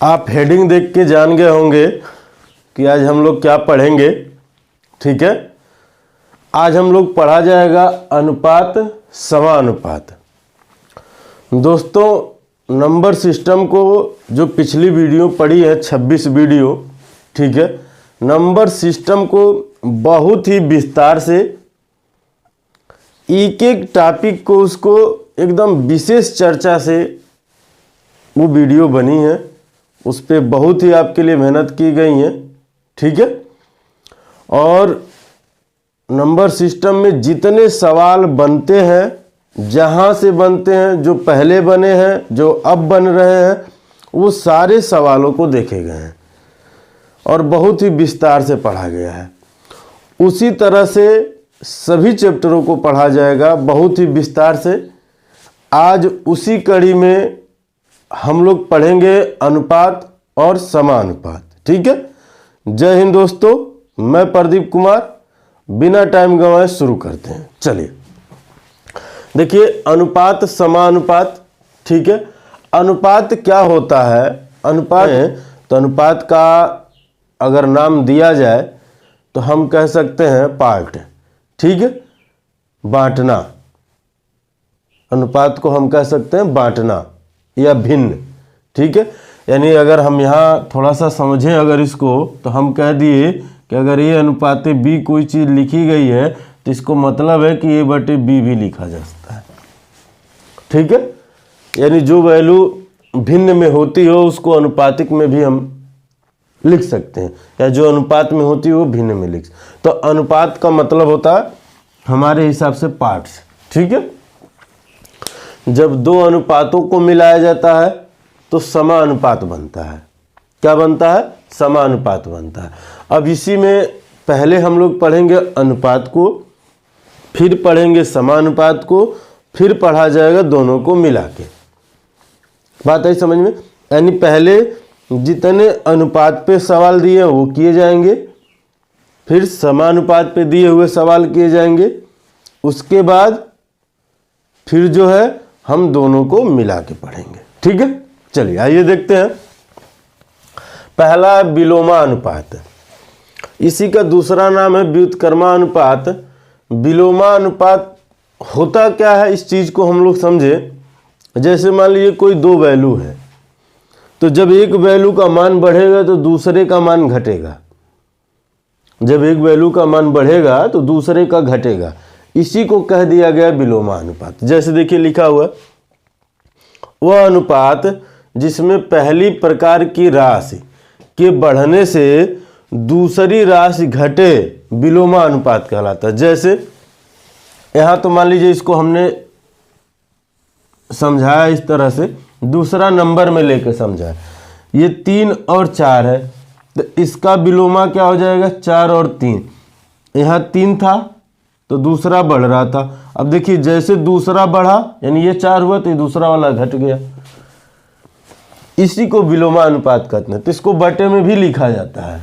आप हेडिंग देख के जान गए होंगे कि आज हम लोग क्या पढ़ेंगे। ठीक है, आज हम लोग पढ़ा जाएगा अनुपात समानुपात। दोस्तों, नंबर सिस्टम को जो पिछली वीडियो पढ़ी है 26 वीडियो, ठीक है, नंबर सिस्टम को बहुत ही विस्तार से एक एक टॉपिक को उसको एकदम विशेष चर्चा से वो वीडियो बनी है। उस पर बहुत ही आपके लिए मेहनत की गई है। ठीक है, और नंबर सिस्टम में जितने सवाल बनते हैं, जहाँ से बनते हैं, जो पहले बने हैं, जो अब बन रहे हैं, वो सारे सवालों को देखे गए हैं और बहुत ही विस्तार से पढ़ा गया है। उसी तरह से सभी चैप्टरों को पढ़ा जाएगा बहुत ही विस्तार से। आज उसी कड़ी में हम लोग पढ़ेंगे अनुपात और समानुपात। ठीक है, जय हिंद दोस्तों, मैं प्रदीप कुमार। बिना टाइम गंवाए शुरू करते हैं। चलिए देखिए, अनुपात समानुपात। ठीक है, अनुपात क्या होता है? अनुपात है तो अनुपात का अगर नाम दिया जाए तो हम कह सकते हैं पार्ट। ठीक है, बांटना। अनुपात को हम कह सकते हैं बांटना या भिन्न। ठीक है, यानी अगर हम यहाँ थोड़ा सा समझें अगर इसको, तो हम कह दिए कि अगर ये अनुपात बी कोई चीज़ लिखी गई है तो इसको मतलब है कि ए बटे बी भी लिखा जा सकता है। ठीक है, यानी जो वैल्यू भिन्न में होती हो उसको अनुपातिक में भी हम लिख सकते हैं, या जो अनुपात में होती है वो भिन्न में लिख। तो अनुपात का मतलब होता है हमारे हिसाब से पार्ट्स। ठीक है, जब दो अनुपातों को मिलाया जाता है तो समानुपात बनता है। क्या बनता है? समानुपात बनता है। अब इसी में पहले हम लोग पढ़ेंगे अनुपात को, फिर पढ़ेंगे समानुपात को, फिर पढ़ा जाएगा दोनों को मिला के। बात आई समझ में? यानी पहले जितने अनुपात पे सवाल दिए वो किए जाएंगे, फिर समानुपात पे दिए हुए सवाल किए जाएंगे, उसके बाद फिर जो है हम दोनों को मिला के पढ़ेंगे। ठीक है, चलिए आइए देखते हैं। पहला विलोमानुपात, इसी का दूसरा नाम है व्युत्क्रमानुपात। विलोमानुपात होता क्या है, इस चीज को हम लोग समझे। जैसे मान लीजिए कोई दो वैल्यू है, तो जब एक वैल्यू का मान बढ़ेगा तो दूसरे का मान घटेगा। जब एक वैल्यू का मान बढ़ेगा तो दूसरे का घटेगा। इसी को कह दिया गया विलोमानुपात। जैसे देखिए लिखा हुआ, वह अनुपात जिसमें पहली प्रकार की राशि के बढ़ने से दूसरी राशि घटे विलोमानुपात कहलाता है। जैसे यहाँ तो मान लीजिए इसको हमने समझाया इस तरह से, दूसरा नंबर में लेकर समझाया। ये 3 और 4 है, तो इसका विलोमा क्या हो जाएगा? 4 और 3। यहाँ 3 था तो दूसरा बढ़ रहा था। अब देखिए जैसे दूसरा बढ़ा, यानी ये 4 हुआ तो ये दूसरा वाला घट गया। इसी को विलोमानुपात कहते हैं। तो इसको बटे में भी लिखा जाता है,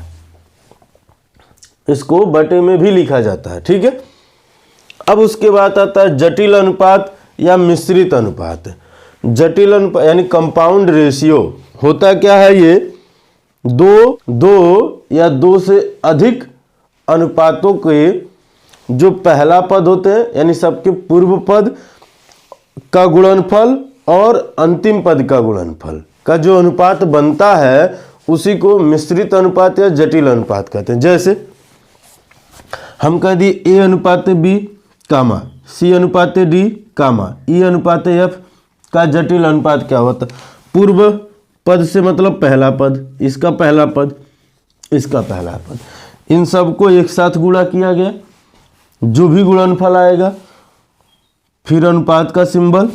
इसको बटे में भी लिखा जाता है। ठीक है, अब उसके बाद आता है जटिल अनुपात या मिश्रित अनुपात। जटिल अनुपात यानी कंपाउंड रेशियो। होता क्या है ये? दो या दो से अधिक अनुपातों के जो पहला पद होते हैं, यानी सबके पूर्व पद का गुणनफल और अंतिम पद का गुणनफल का जो अनुपात बनता है, उसी को मिश्रित अनुपात या जटिल अनुपात कहते हैं। जैसे हम कह दिए ए अनुपात बी कामा सी अनुपात डी कामा ई अनुपात एफ का जटिल अनुपात क्या होता है? पूर्व पद से मतलब पहला पद, इसका पहला पद, इसका पहला पद, इन सबको एक साथ गुणा किया गया, जो भी गुणनफल आएगा, फिर अनुपात का सिंबल,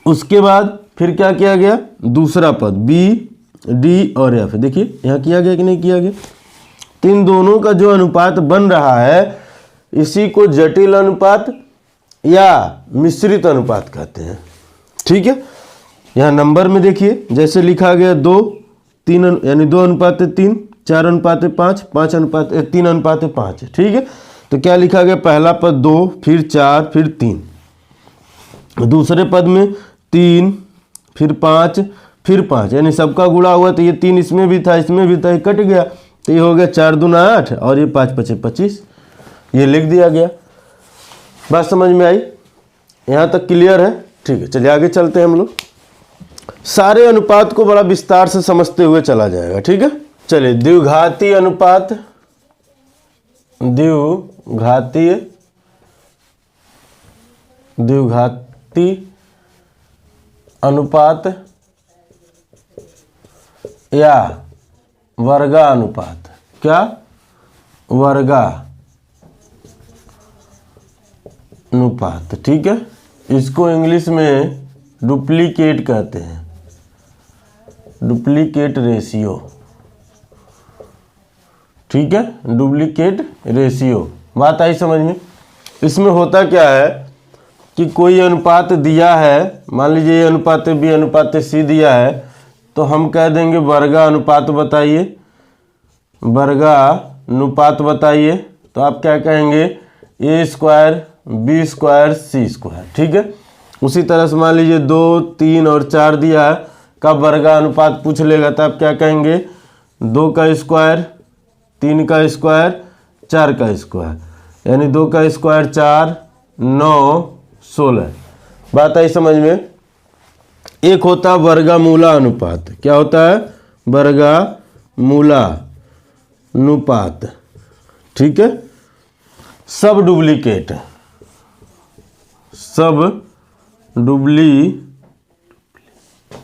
उसके बाद फिर क्या किया गया? दूसरा पद बी डी और एफ। देखिए यहाँ किया गया कि नहीं किया गया? तो इन दोनों का जो अनुपात बन रहा है, इसी को जटिल अनुपात या मिश्रित अनुपात कहते हैं। ठीक है, यहाँ नंबर में देखिए जैसे लिखा गया 2, 3 यानी 2 अनुपात 3, 4 अनुपात 5, 5 अनुपात 3 अनुपात 5। ठीक है, तो क्या लिखा गया? पहला पद 2, फिर 4, फिर 3। दूसरे पद में 3, फिर 5, फिर 5, यानी सबका गुणा हुआ तो ये 3 इसमें भी था, इसमें भी था, ये कट गया, तो ये हो गया 4 दूना 8 और ये 5 पचे 25, ये लिख दिया गया। बात समझ में आई? यहाँ तक क्लियर है? ठीक है, चलिए आगे चलते हैं हम लोग। सारे अनुपात को बड़ा विस्तार से समझते हुए चला जाएगा, ठीक है। चलिए, द्विघातीय अनुपात, द्विघाती अनुपात या वर्गानुपात। क्या? वर्गानुपात, ठीक है। इसको इंग्लिश में डुप्लीकेट कहते हैं, डुप्लीकेट रेशियो, ठीक है, डुप्लीकेट रेशियो। बात आई समझ में? इसमें होता क्या है कि कोई अनुपात दिया है, मान लीजिए ये अनुपात बी अनुपात सी दिया है, तो हम कह देंगे वर्गानुपात बताइए, वर्गानुपात बताइए, तो आप क्या कहेंगे? ए स्क्वायर बी स्क्वायर सी स्क्वायर, ठीक है। उसी तरह से मान लीजिए 2, 3 और 4 दिया है, का वर्गानुपात पूछ लेगा तो आप क्या कहेंगे? 2 का स्क्वायर, 3 का स्क्वायर, 4 का स्क्वायर, यानी 2 का स्क्वायर 4, 9, 16। बात आई समझ में? एक होता है वर्गमूला अनुपात। क्या होता है? वर्गमूला अनुपात, ठीक है। सब डुप्लीकेट, सब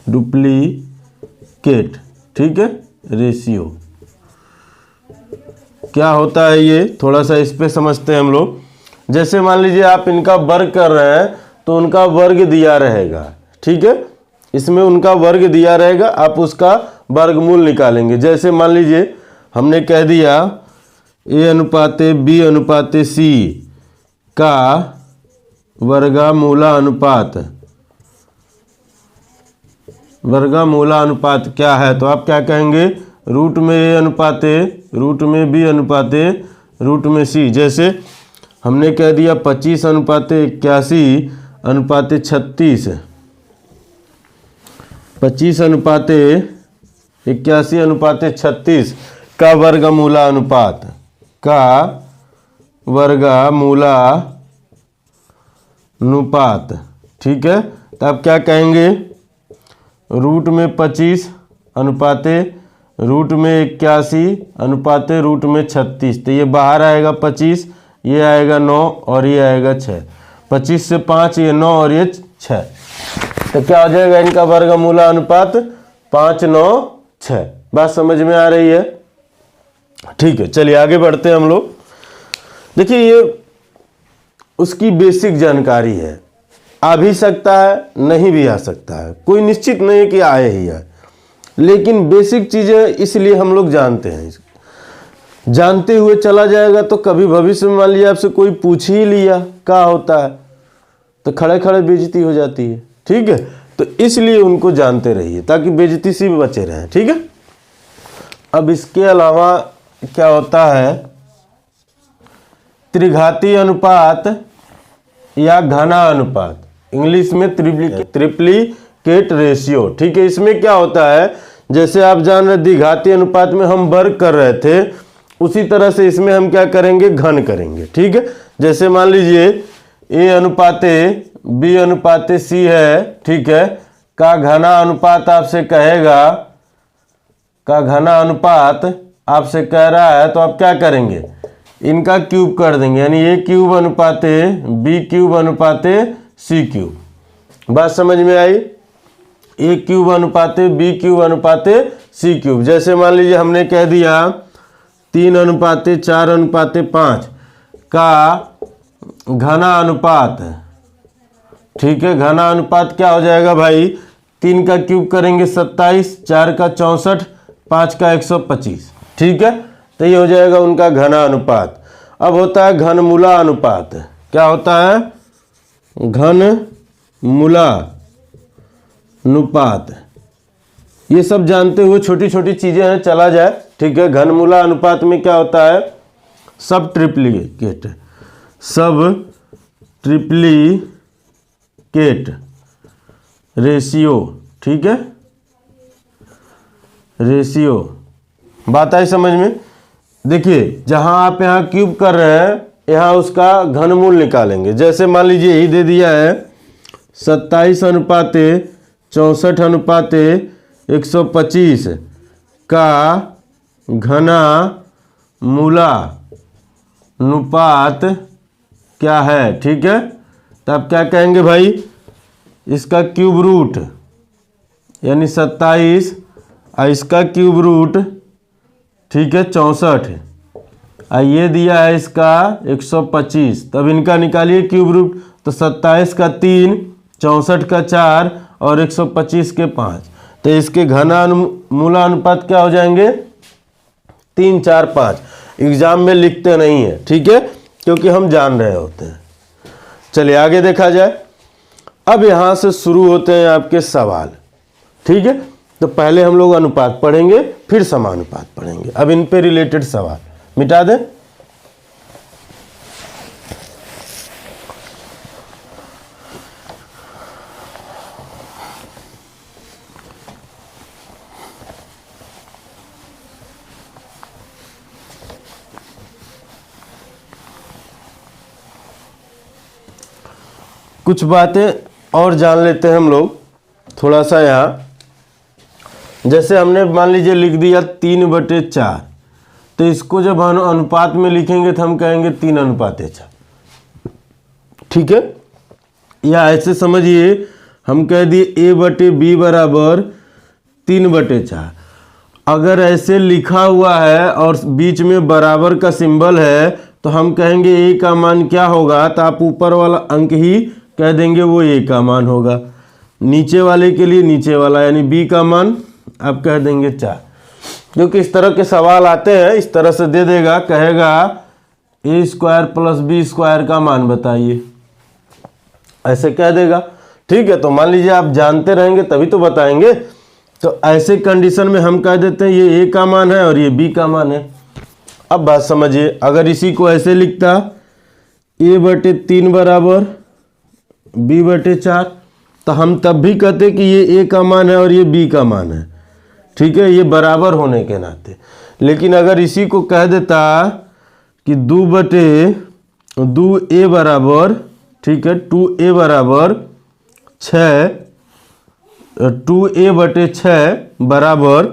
डुप्लीकेट, ठीक है, रेशियो। क्या होता है ये? थोड़ा सा इस पे समझते हैं हम लोग। जैसे मान लीजिए आप इनका वर्ग कर रहे हैं तो उनका वर्ग दिया रहेगा, ठीक है, इसमें उनका वर्ग दिया रहेगा, आप उसका वर्गमूल निकालेंगे। जैसे मान लीजिए हमने कह दिया ए अनुपात बी अनुपात सी का वर्गमूला अनुपात, वर्गमूला अनुपात क्या है? तो आप क्या कहेंगे? रूट में ए अनुपात रूट में बी अनुपात रूट में सी। जैसे हमने कह दिया 25 अनुपात 81 अनुपात 36, 25 अनुपात 81 अनुपात 36 का वर्गमूला अनुपात, का वर्गमूला अनुपात, ठीक है। तो आप क्या कहेंगे? रूट में 25 अनुपात रूट में 81 अनुपात रूट में 36, तो ये बाहर आएगा 25, ये आएगा 9 और ये आएगा 6, 25 से 5 ये 9 और ये 6, तो क्या हो जाएगा इनका वर्गमूला अनुपात? 5, 9, 6। बात समझ में आ रही है? ठीक है, चलिए आगे बढ़ते हैं हम लोग। देखिए ये उसकी बेसिक जानकारी है, आ भी सकता है, नहीं भी आ सकता है, कोई निश्चित नहीं है कि आए ही आए, लेकिन बेसिक चीज़ें इसलिए हम लोग जानते हैं। जानते हुए चला जाएगा तो कभी भविष्य में मान लीजिए आपसे कोई पूछ ही लिया क्या होता है, तो खड़े खड़े बेइज्जती हो जाती है, ठीक है। तो इसलिए उनको जानते रहिए ताकि बेइज्जती से भी बचे रहें, ठीक है। अब इसके अलावा क्या होता है? त्रिघातीय अनुपात या घना अनुपात, इंग्लिश में ट्रिप्लीकेट रेशियो, ठीक है। इसमें क्या होता है? जैसे आप जान रहे द्विघातीय अनुपात में हम वर्ग कर रहे थे, उसी तरह से इसमें हम क्या करेंगे? घन करेंगे, ठीक है। जैसे मान लीजिए ए अनुपात बी अनुपात सी है, ठीक है, का घना अनुपात आपसे कहेगा, का घना अनुपात आपसे कह रहा है, तो आप क्या करेंगे? इनका क्यूब कर देंगे, यानी ए क्यूब अनुपात बी क्यूब अनुपात सी क्यूब। बात समझ में आई? ए क्यूब अनुपात बी क्यूब अनुपात सी क्यूब। जैसे मान लीजिए हमने कह दिया 3 अनुपात 4 अनुपात 5 का घना अनुपात, ठीक है। घना अनुपात क्या हो जाएगा भाई? 3 का क्यूब करेंगे 27, 4 का 64, 5 का 125, ठीक है। तो ये हो जाएगा उनका घना अनुपात। अब होता है घनमूला अनुपात। क्या होता है? घनमूला अनुपात। ये सब जानते हुए छोटी छोटी चीजें हैं, चला जाए, ठीक है। घनमूला अनुपात में क्या होता है? सब ट्रिप्लीकेट, सब ट्रिप्लीकेट रेशियो, ठीक है, रेशियो। बात आई समझ में? देखिए जहाँ आप यहाँ क्यूब कर रहे हैं यहाँ उसका घनमूल निकालेंगे। जैसे मान लीजिए यही दे दिया है 27:64:125 का घना मूलानुपात क्या है। ठीक है, तो आप क्या कहेंगे भाई, इसका क्यूब रूट यानी 27 और इसका क्यूब रूट, ठीक है 64, और ये दिया है इसका 125। तब इनका निकालिए क्यूब रूट, तो 27 का 3, 64 का 4 और 125 के 5। तो इसके घना मूला अनुपात क्या हो जाएंगे, 3, 4, 5। एग्जाम में लिखते नहीं है, ठीक है, क्योंकि हम जान रहे होते हैं। चलिए आगे देखा जाए। अब यहाँ से शुरू होते हैं आपके सवाल। ठीक है, तो पहले हम लोग अनुपात पढ़ेंगे फिर समानुपात पढ़ेंगे। अब इन पे रिलेटेड सवाल मिटा दें। कुछ बातें और जान लेते हैं हम लोग थोड़ा सा यहाँ। जैसे हमने मान लीजिए लिख दिया 3/4, तो इसको जब हम अनुपात में लिखेंगे तो हम कहेंगे 3:4। ठीक है, या ऐसे समझिए हम कह दिए A/B बराबर 3/4। अगर ऐसे लिखा हुआ है और बीच में बराबर का सिंबल है तो हम कहेंगे A का मान क्या होगा, तो आप ऊपर वाला अंक ही कह देंगे वो A का मान होगा। नीचे वाले के लिए नीचे वाला यानी B का मान आप कह देंगे 4। क्योंकि इस तरह के सवाल आते हैं, इस तरह से दे देगा, कहेगा A² + B² का मान बताइए, ऐसे कह देगा। ठीक है, तो मान लीजिए आप जानते रहेंगे तभी तो बताएंगे। तो ऐसे कंडीशन में हम कह देते हैं ये A का मान है और ये B का मान है। अब बात समझिए, अगर इसी को ऐसे लिखता A/3 बराबर B/4, तो हम तब भी कहते कि ये A का मान है और ये B का मान है। ठीक है, ये बराबर होने के नाते। लेकिन अगर इसी को कह देता कि 2A बराबर, ठीक है 2A बराबर 6, 2A/6 बराबर,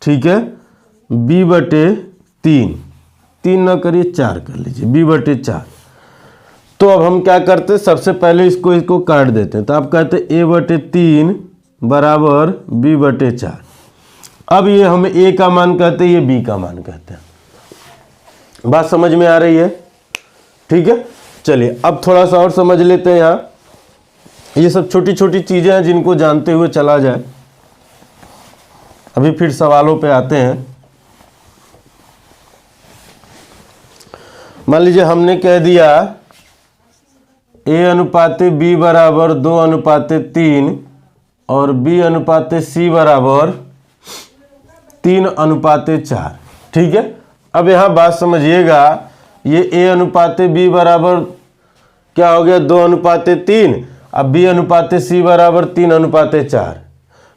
ठीक है B/3, 3 ना करिए 4 कर लीजिए, B/4। तो अब हम क्या करते, सबसे पहले इसको काट देते हैं। तो आप कहते A/3 बराबर B/4। अब ये हम A का मान कहते हैं, ये B का मान कहते हैं। बात समझ में आ रही है? ठीक है, चलिए अब थोड़ा सा और समझ लेते हैं। यहाँ ये सब छोटी छोटी चीजें हैं जिनको जानते हुए चला जाए। अभी फिर सवालों पे आते हैं। मान लीजिए हमने कह दिया A/B बराबर 2/3 और B/C बराबर 3/4। ठीक है, अब यहाँ बात समझिएगा, ये A/B बराबर क्या हो गया 2/3, अब B/C बराबर 3/4।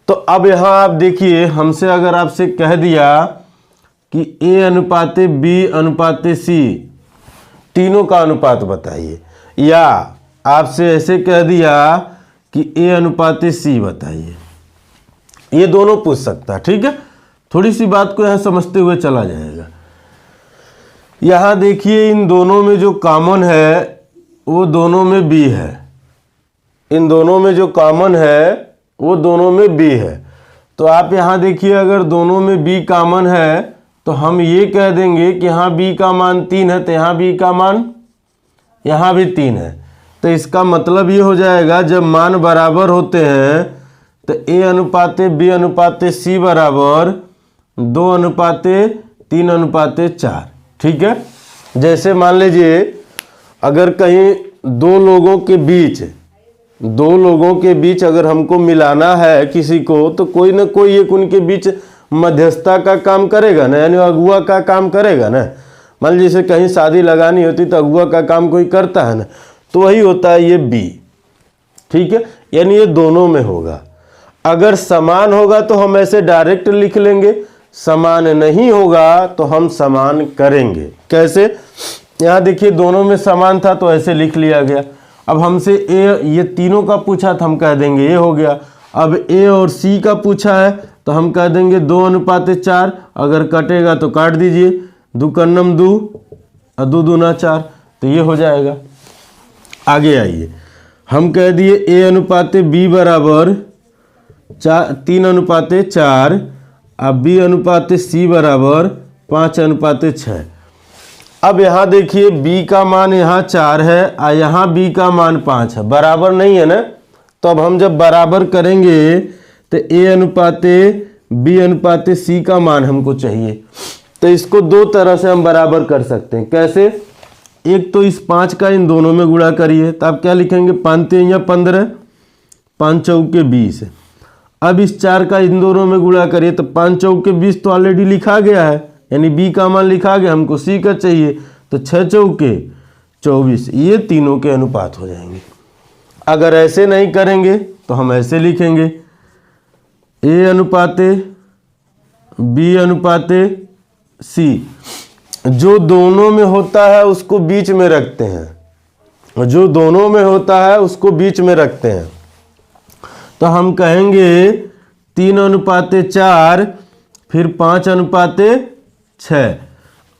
तो अब यहाँ आप देखिए, हमसे अगर आपसे कह दिया कि A/B/C तीनों का अनुपात बताइए, या आपसे ऐसे कह दिया कि A/C बताइए, ये दोनों पूछ सकता है। ठीक है, थोड़ी सी बात को यहाँ समझते हुए चला जाएगा। यहाँ देखिए इन दोनों में जो कॉमन है वो दोनों में B है, इन दोनों में जो कॉमन है वो दोनों में B है। तो आप यहाँ देखिए अगर दोनों में B कॉमन है तो हम ये कह देंगे कि यहाँ B का मान 3 है, तो यहाँ B का मान यहाँ भी 3 है। तो इसका मतलब ये हो जाएगा जब मान बराबर होते हैं तो A/B/C बराबर 2/3/4। ठीक है, जैसे मान लीजिए अगर कहीं दो लोगों के बीच अगर हमको मिलाना है किसी को, तो कोई ना कोई एक उनके बीच मध्यस्थता का काम करेगा ना, यानी अगुआ का काम करेगा ना। मान लीजिए जैसे कहीं शादी लगानी होती तो अगुआ का काम कोई करता है ना, तो वही होता है ये B। ठीक है, यानी ये दोनों में होगा। अगर समान होगा तो हम ऐसे डायरेक्ट लिख लेंगे, समान नहीं होगा तो हम समान करेंगे। कैसे? यहाँ देखिए दोनों में समान था तो ऐसे लिख लिया गया। अब हमसे ए, ये तीनों का पूछा तो हम कह देंगे ए हो गया। अब ए और सी का पूछा है तो हम कह देंगे 2:4। अगर कटेगा तो काट दीजिए, 2 कन्नम 2 और 2 दूना 4, तो ये हो जाएगा। आगे आइए, हम कह दिए A/B बराबर 3:4 अब B/C बराबर 5:6। अब यहाँ देखिए B का मान यहाँ 4 है और यहाँ B का मान 5 है, बराबर नहीं है ना। तो अब हम जब बराबर करेंगे तो A/B/C का मान हमको चाहिए। तो इसको दो तरह से हम बराबर कर सकते हैं। कैसे? एक तो इस 5 का इन दोनों में गुणा करिए, तो आप क्या लिखेंगे? 5×3 = 15, 5×4 = 20। अब इस 4 का इन दोनों में गुणा करिए तो 5×4 = 20 तो ऑलरेडी लिखा गया है, यानी B का मान लिखा गया, हमको C का चाहिए। तो 6×4 = 24, ये तीनों के अनुपात हो जाएंगे। अगर ऐसे नहीं करेंगे तो हम ऐसे लिखेंगे A/B/C। जो दोनों में होता है उसको बीच में रखते हैं, जो दोनों में होता है उसको बीच में रखते हैं। तो हम कहेंगे 3:4 फिर 5:6।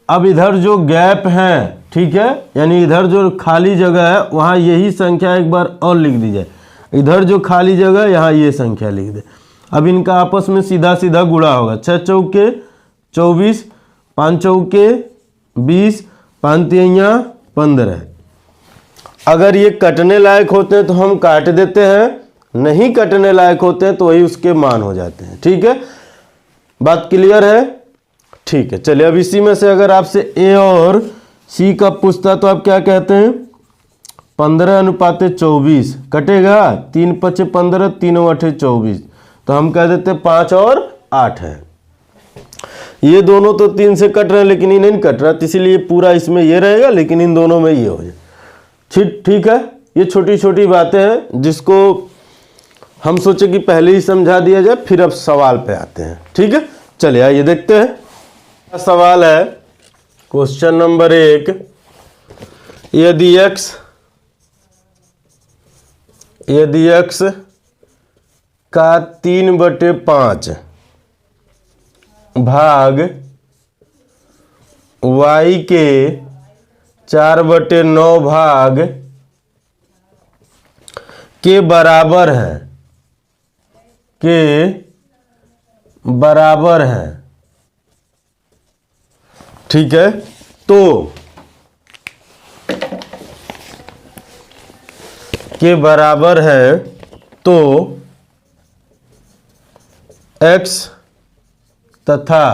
अब इधर जो गैप है, ठीक है, यानी इधर जो खाली जगह है वहाँ यही संख्या एक बार और लिख दी जाए। इधर जो खाली जगह है यहाँ ये संख्या लिख दे। अब इनका आपस में सीधा सीधा गुणा होगा। 6×4 = 24, 5×4 = 20, 5×3 = 15। अगर ये कटने लायक होते हैं तो हम काट देते हैं, नहीं कटने लायक होते हैं तो वही उसके मान हो जाते हैं। ठीक है, बात क्लियर है? ठीक है, चलिए अब इसी में से अगर आपसे A और C का पूछता तो आप क्या कहते हैं? 15:24 कटेगा, 3×5 = 15, 3×8 = 24, तो हम कह देते 5 और 8 है। ये दोनों तो 3 से कट रहे हैं लेकिन ये नहीं कट रहा, तो इसीलिए पूरा इसमें ये रहेगा लेकिन इन दोनों में ये हो जाए। ठीक है, ये छोटी छोटी बातें हैं जिसको हम सोचे कि पहले ही समझा दिया जाए, फिर अब सवाल पे आते हैं। ठीक है, चलिए आइए देखते हैं। सवाल है क्वेश्चन नंबर 1, यदि x का 3/5 भाग y के 4/9 भाग के बराबर है, ठीक है, तो के बराबर है तो x तथा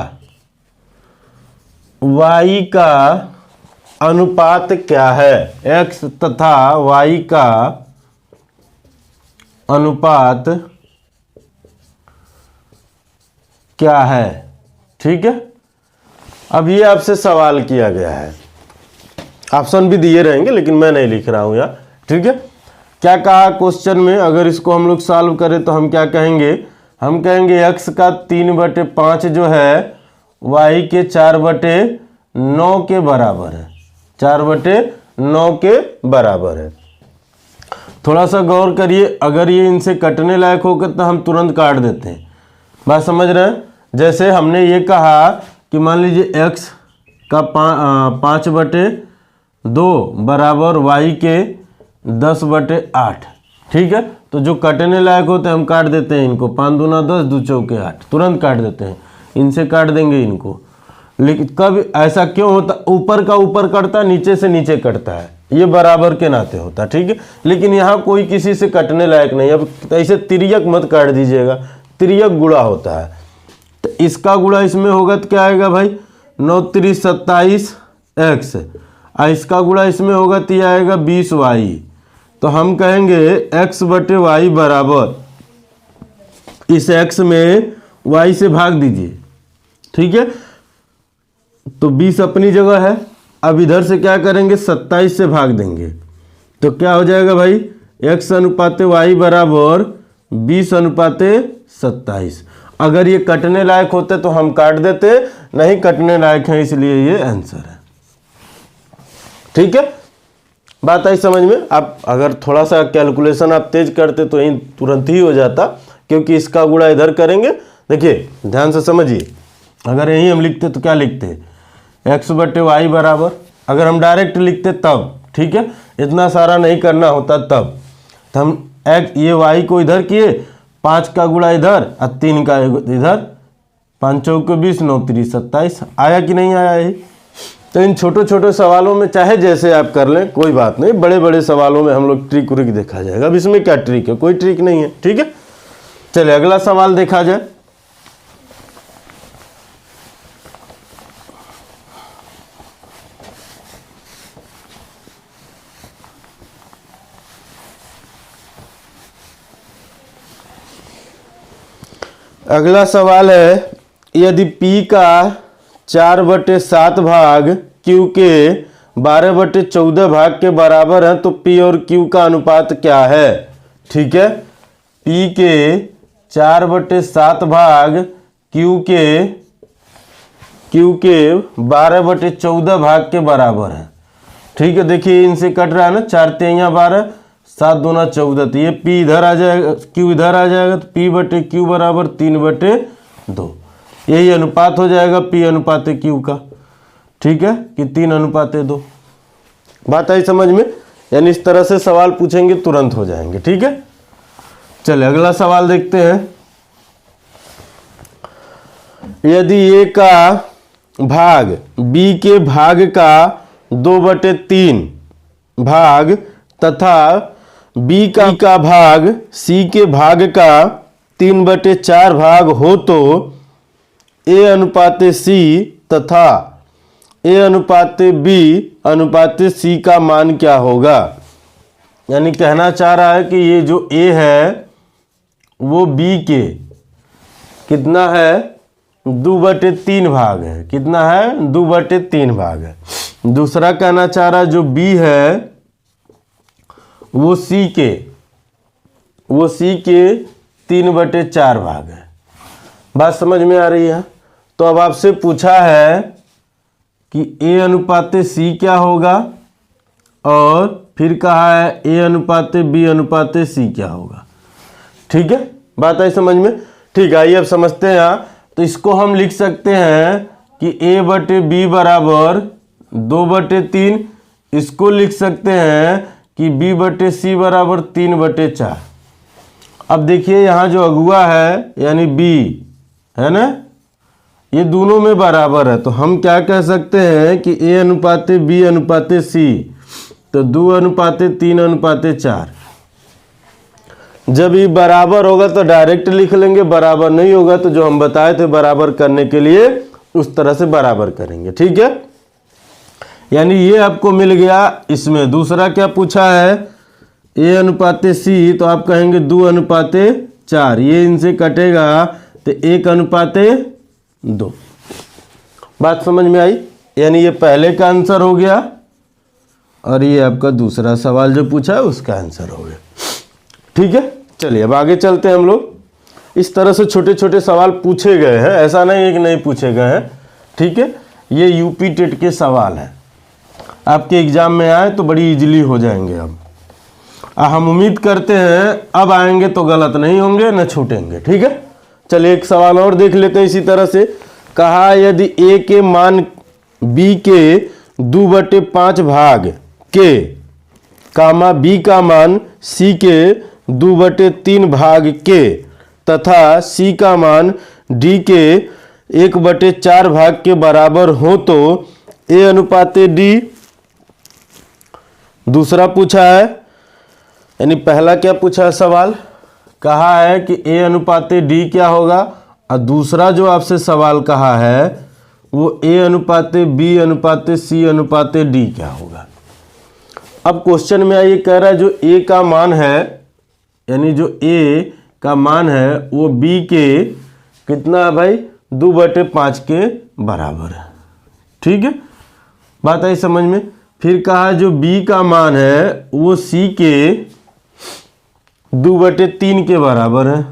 y का अनुपात क्या है? x तथा y का अनुपात क्या है? ठीक है, अब ये आपसे सवाल किया गया है, ऑप्शन भी दिए रहेंगे लेकिन मैं नहीं लिख रहा हूं यार। ठीक है, क्या कहा क्वेश्चन में? अगर इसको हम लोग सॉल्व करें तो हम क्या कहेंगे? हम कहेंगे x का 3/5 जो है y के 4/9 के बराबर है, 4/9 के बराबर है। थोड़ा सा गौर करिए, अगर ये इनसे कटने लायक होकर तो हम तुरंत काट देते हैं। बात समझ रहे हैं? जैसे हमने ये कहा कि मान लीजिए x का 5/2 बराबर y के 10/8। ठीक है, तो जो कटने लायक होते हैं हम काट देते हैं इनको, 5 दूना 10, 2 चौके 8, तुरंत काट देते हैं। इनसे काट देंगे इनको। लेकिन कब ऐसा क्यों होता? ऊपर का ऊपर कटता है, नीचे से नीचे कटता है, ये बराबर के नाते होता है। ठीक है, लेकिन यहाँ कोई किसी से कटने लायक नहीं। अब ऐसे तिर्यक मत काट दीजिएगा, तिर्यक गुणा होता है। तो इसका गुणा इसमें होगा तो क्या आएगा भाई? 9 × 3 = 27x, और इसका गुणा इसमें होगा तो यह आएगा 20y। तो हम कहेंगे x/y बराबर, इस x में y से भाग दीजिए। ठीक है, तो 20 अपनी जगह है। अब इधर से क्या करेंगे? 27 से भाग देंगे, तो क्या हो जाएगा भाई? x/y बराबर 20/27। 27। अगर ये कटने लायक होते तो हम काट देते, नहीं कटने लायक है इसलिए ये आंसर है। ठीक है, बात आई समझ में। आप अगर थोड़ा सा कैलकुलेशन आप तेज करते तो यही तुरंत ही हो जाता, क्योंकि इसका गुणा इधर करेंगे। देखिए ध्यान से समझिए, अगर यही हम लिखते तो क्या लिखते, x बटे वाई बराबर, अगर हम डायरेक्ट लिखते तब, ठीक है, इतना सारा नहीं करना होता तब, तो हम x ये y को इधर किए, 5 का गुणा इधर और 3 का इधर, 5 चौक 20, 9 3 27। आया कि नहीं आया यही। तो इन छोटे छोटे सवालों में चाहे जैसे आप कर लें कोई बात नहीं, बड़े बड़े सवालों में हम लोग ट्रिक व्रिक देखा जाएगा। अब इसमें क्या ट्रिक है, कोई ट्रिक नहीं है। ठीक है, चलिए अगला सवाल देखा जाए। अगला सवाल है, यदि P का 4/7 भाग Q के 12/14 भाग के बराबर है तो P और Q का अनुपात क्या है। ठीक है, P के 4/7 भाग Q के 12/14 भाग के बराबर है। ठीक है, देखिए इनसे कट रहा है ना, 4 तिहाई 12, 7 दूना 14, तो ये P इधर आ जाएगा, Q इधर आ जाएगा, तो P/Q बराबर 3/2। यही अनुपात हो जाएगा P अनुपात Q का। ठीक है, कि 3/2। बात आई समझ में। यानी इस तरह से सवाल पूछेंगे तुरंत हो जाएंगे। ठीक है, चलिए अगला सवाल देखते हैं। यदि A का भाग B के भाग का 2/3 भाग तथा B का भाग C के भाग का 3/4 भाग हो तो A अनुपात C तथा A अनुपात B अनुपात C का मान क्या होगा। यानी कहना चाह रहा है कि ये जो A है वो B के कितना है, 2/3 भाग है। कितना है, 2/3 भाग है। दूसरा कहना चाह रहा है जो B है वो C के 3/4 भाग है। बात समझ में आ रही है। तो अब आपसे पूछा है कि A अनुपात C क्या होगा, और फिर कहा है A अनुपात B अनुपात C क्या होगा। ठीक है, बात आई समझ में। ठीक है, आइए अब समझते हैं। यहाँ तो इसको हम लिख सकते हैं कि A/B बराबर 2/3। इसको लिख सकते हैं कि B/C बराबर 3/4। अब देखिए यहाँ जो अगुआ है यानी B है ना, ये दोनों में बराबर है, तो हम क्या कह सकते हैं कि A अनुपात B अनुपात C, तो 2/3/4। जब ये बराबर होगा तो डायरेक्ट लिख लेंगे, बराबर नहीं होगा तो जो हम बताए थे बराबर करने के लिए उस तरह से बराबर करेंगे। ठीक है, यानी ये आपको मिल गया। इसमें दूसरा क्या पूछा है, A अनुपात C, तो आप कहेंगे 2/4। ये इनसे कटेगा तो 1/2। बात समझ में आई। यानी ये पहले का आंसर हो गया और ये आपका दूसरा सवाल जो पूछा है उसका आंसर हो गया। ठीक है, चलिए अब आगे चलते हैं हम लोग। इस तरह से छोटे छोटे सवाल पूछे गए हैं, ऐसा नहीं है कि नहीं पूछे गए हैं। ठीक है, ये यूपी टेट के सवाल हैं, आपके एग्जाम में आए तो बड़ी इजीली हो जाएंगे। अब हम उम्मीद करते हैं अब आएंगे तो गलत नहीं होंगे, न छूटेंगे। ठीक है, चलिए एक सवाल और देख लेते हैं। इसी तरह से कहा यदि A के मान B के 2/5 भाग के कामा B का मान C के 2/3 भाग के तथा C का मान D के 1/4 भाग के बराबर हो तो A अनुपात D। दूसरा पूछा है, यानी पहला क्या पूछा है सवाल, कहा है कि A अनुपात D क्या होगा, और दूसरा जो आपसे सवाल कहा है वो A अनुपात B अनुपात C अनुपात D क्या होगा। अब क्वेश्चन में ये कह रहा है जो A का मान है, यानी जो A का मान है वो B के कितना है भाई, 2/5 के बराबर है। ठीक है, बात आई समझ में। फिर कहा जो B का मान है वो C के 2/3 के बराबर है।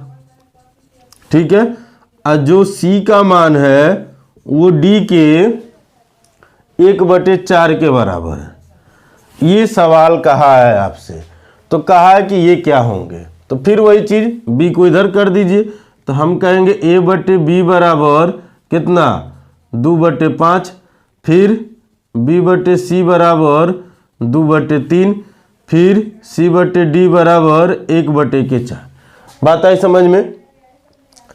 ठीक है। और जो सी का मान है वो डी के 1/4 के बराबर है। ये सवाल कहा है आपसे, तो कहा है कि ये क्या होंगे, तो फिर वही चीज़ बी को इधर कर दीजिए, तो हम कहेंगे A/B बराबर कितना 2/5, फिर B/C बराबर 2/3, फिर C/D बराबर 1/4। बात आई समझ में।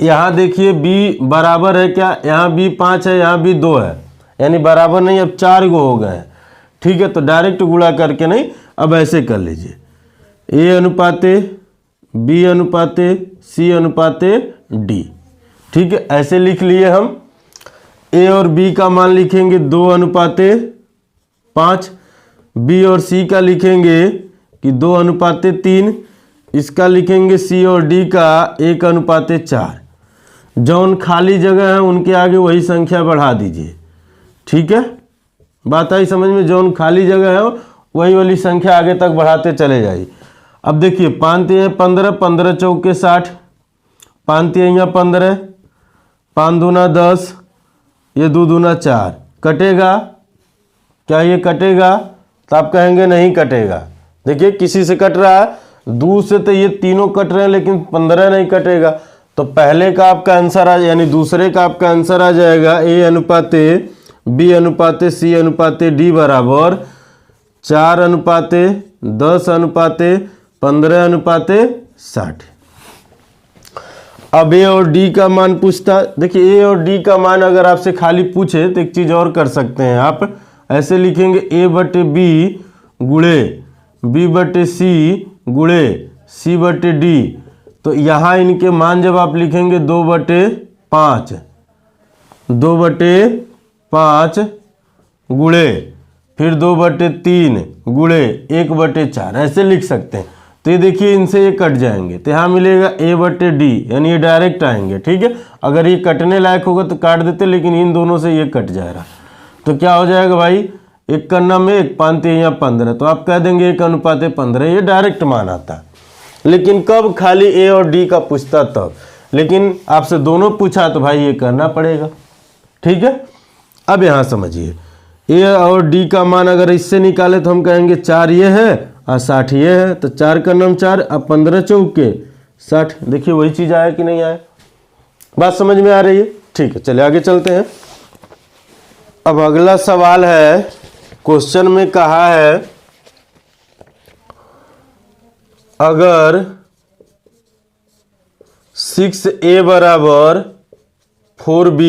यहाँ देखिए B बराबर है क्या, यहाँ B 5 है, यहाँ B 2 है, यानी बराबर नहीं, अब 4 गो हो गए। ठीक है, तो डायरेक्ट गुणा करके नहीं, अब ऐसे कर लीजिए A अनुपाते B अनुपाते C अनुपाते D। ठीक है, ऐसे लिख लिए हम। A और B का मान लिखेंगे 2:5, B और C का लिखेंगे कि 2:3, इसका लिखेंगे C और D का 1:4। जौन खाली जगह है उनके आगे वही संख्या बढ़ा दीजिए। ठीक है, बात आई समझ में। जौन खाली जगह है वही वाली संख्या आगे तक बढ़ाते चले जाइए। अब देखिए 5 है 15, 15 चौके 60, 5 यहाँ 15, 5 दूना 10, ये 2 दूना 4, कटेगा क्या, ये कटेगा, तो आप कहेंगे नहीं कटेगा। देखिए किसी से कट रहा है, 2 से तो ये तीनों कट रहे हैं, लेकिन 15 नहीं कटेगा। तो पहले का आपका आंसर आ, यानी दूसरे का आपका आंसर आ जाएगा A अनुपाते B अनुपाते C अनुपाते D बराबर 4:10:15:60। अब A और D का मान पूछता। देखिए A और D का मान अगर आपसे खाली पूछे तो एक चीज़ और कर सकते हैं आप, ऐसे लिखेंगे A/B गुणे B/C गुणे C/D। तो यहाँ इनके मान जब आप लिखेंगे 2/5 गुणे फिर 2/3 गुणे 1/4, ऐसे लिख सकते हैं। तो ये देखिए इनसे ये कट जाएंगे, तो यहाँ मिलेगा A/D, यानी ये डायरेक्ट आएंगे। ठीक है, अगर ये कटने लायक होगा तो काट देते, लेकिन इन दोनों से ये कट जाएगा। तो क्या हो जाएगा भाई, 1 कन्ना में 1, 5 यहाँ 15, तो आप कह देंगे 1:15, ये डायरेक्ट मान आता। लेकिन कब खाली A और D का पूछता तब, लेकिन आपसे दोनों पूछा तो भाई ये करना पड़ेगा। ठीक है, अब यहाँ समझिए A और D का मान अगर इससे निकाले तो हम कहेंगे 4 ये है और 60 ये है, तो 4 का नाम 4, अब 15 चौके 60। देखिए वही चीज़ आया कि नहीं आया, बात समझ में आ रही है। ठीक है, चलिए आगे चलते हैं। अब अगला सवाल है, क्वेश्चन में कहा है अगर 6A बराबर 4B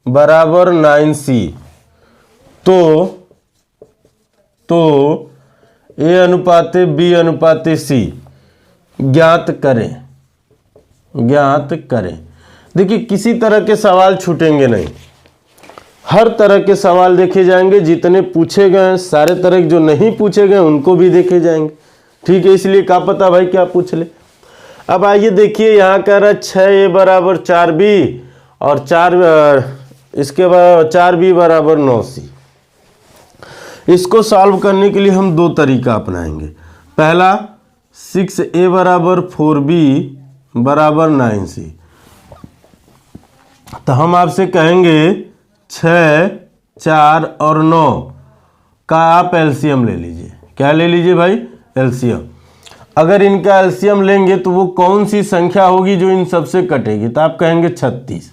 बराबर 9C, तो A अनुपाते B अनुपाते C ज्ञात करें। देखिए किसी तरह के सवाल छूटेंगे नहीं, हर तरह के सवाल देखे जाएंगे, जितने पूछे गए सारे तरह के, जो नहीं पूछे गए उनको भी देखे जाएंगे। ठीक है, इसलिए क्या पता भाई क्या पूछ ले। अब आइए देखिए, यहाँ कह रहा है 6A बराबर 4B और 4 इसके बाद 4B बराबर 9C। इसको सॉल्व करने के लिए हम 2 तरीका अपनाएंगे। पहला 6A बराबर 4B बराबर 9C, तो हम आपसे कहेंगे 6, 4 और 9 का आप एलसीएम ले लीजिए। क्या ले लीजिए भाई, एलसीएम। अगर इनका एलसीएम लेंगे तो वो कौन सी संख्या होगी जो इन सबसे कटेगी, तो आप कहेंगे 36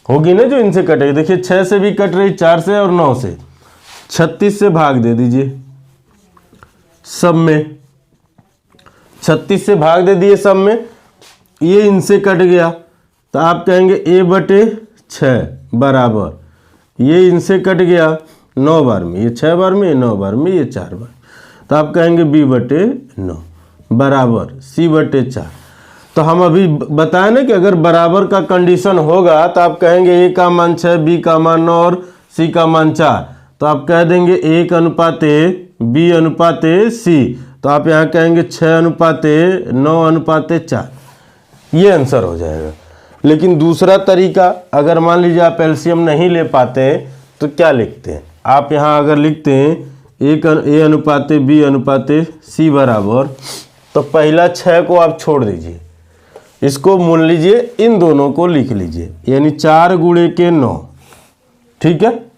होगी ना, जो इनसे कटेगी। देखिए 6 से भी कट रही, 4 से और 9 से, 36 से भाग दे दीजिए सब में, 36 से भाग दे दिए सब में, ये इनसे कट गया, तो आप कहेंगे A/6 बराबर, ये इनसे कट गया 9 बार में, ये 6 बार में, ये 9 बार में, ये 4 बार, तो आप कहेंगे B/9 बराबर C/4। तो हम अभी बताएं ना कि अगर बराबर का कंडीशन होगा तो आप कहेंगे A का मान 6, B का मान 9 और C का मान 4, तो आप कह देंगे 1:B/C, तो आप यहाँ कहेंगे 6:9/4, ये आंसर हो जाएगा। लेकिन दूसरा तरीका, अगर मान लीजिए आप एलसीएम नहीं ले पाते तो क्या लिखते हैं आप, यहाँ अगर लिखते हैं A/B/C बराबर, तो पहला 6 को आप छोड़ दीजिए, इसको मूल लीजिए, इन दोनों को लिख लीजिए, यानी 4 गुणे के 9, ठीक है,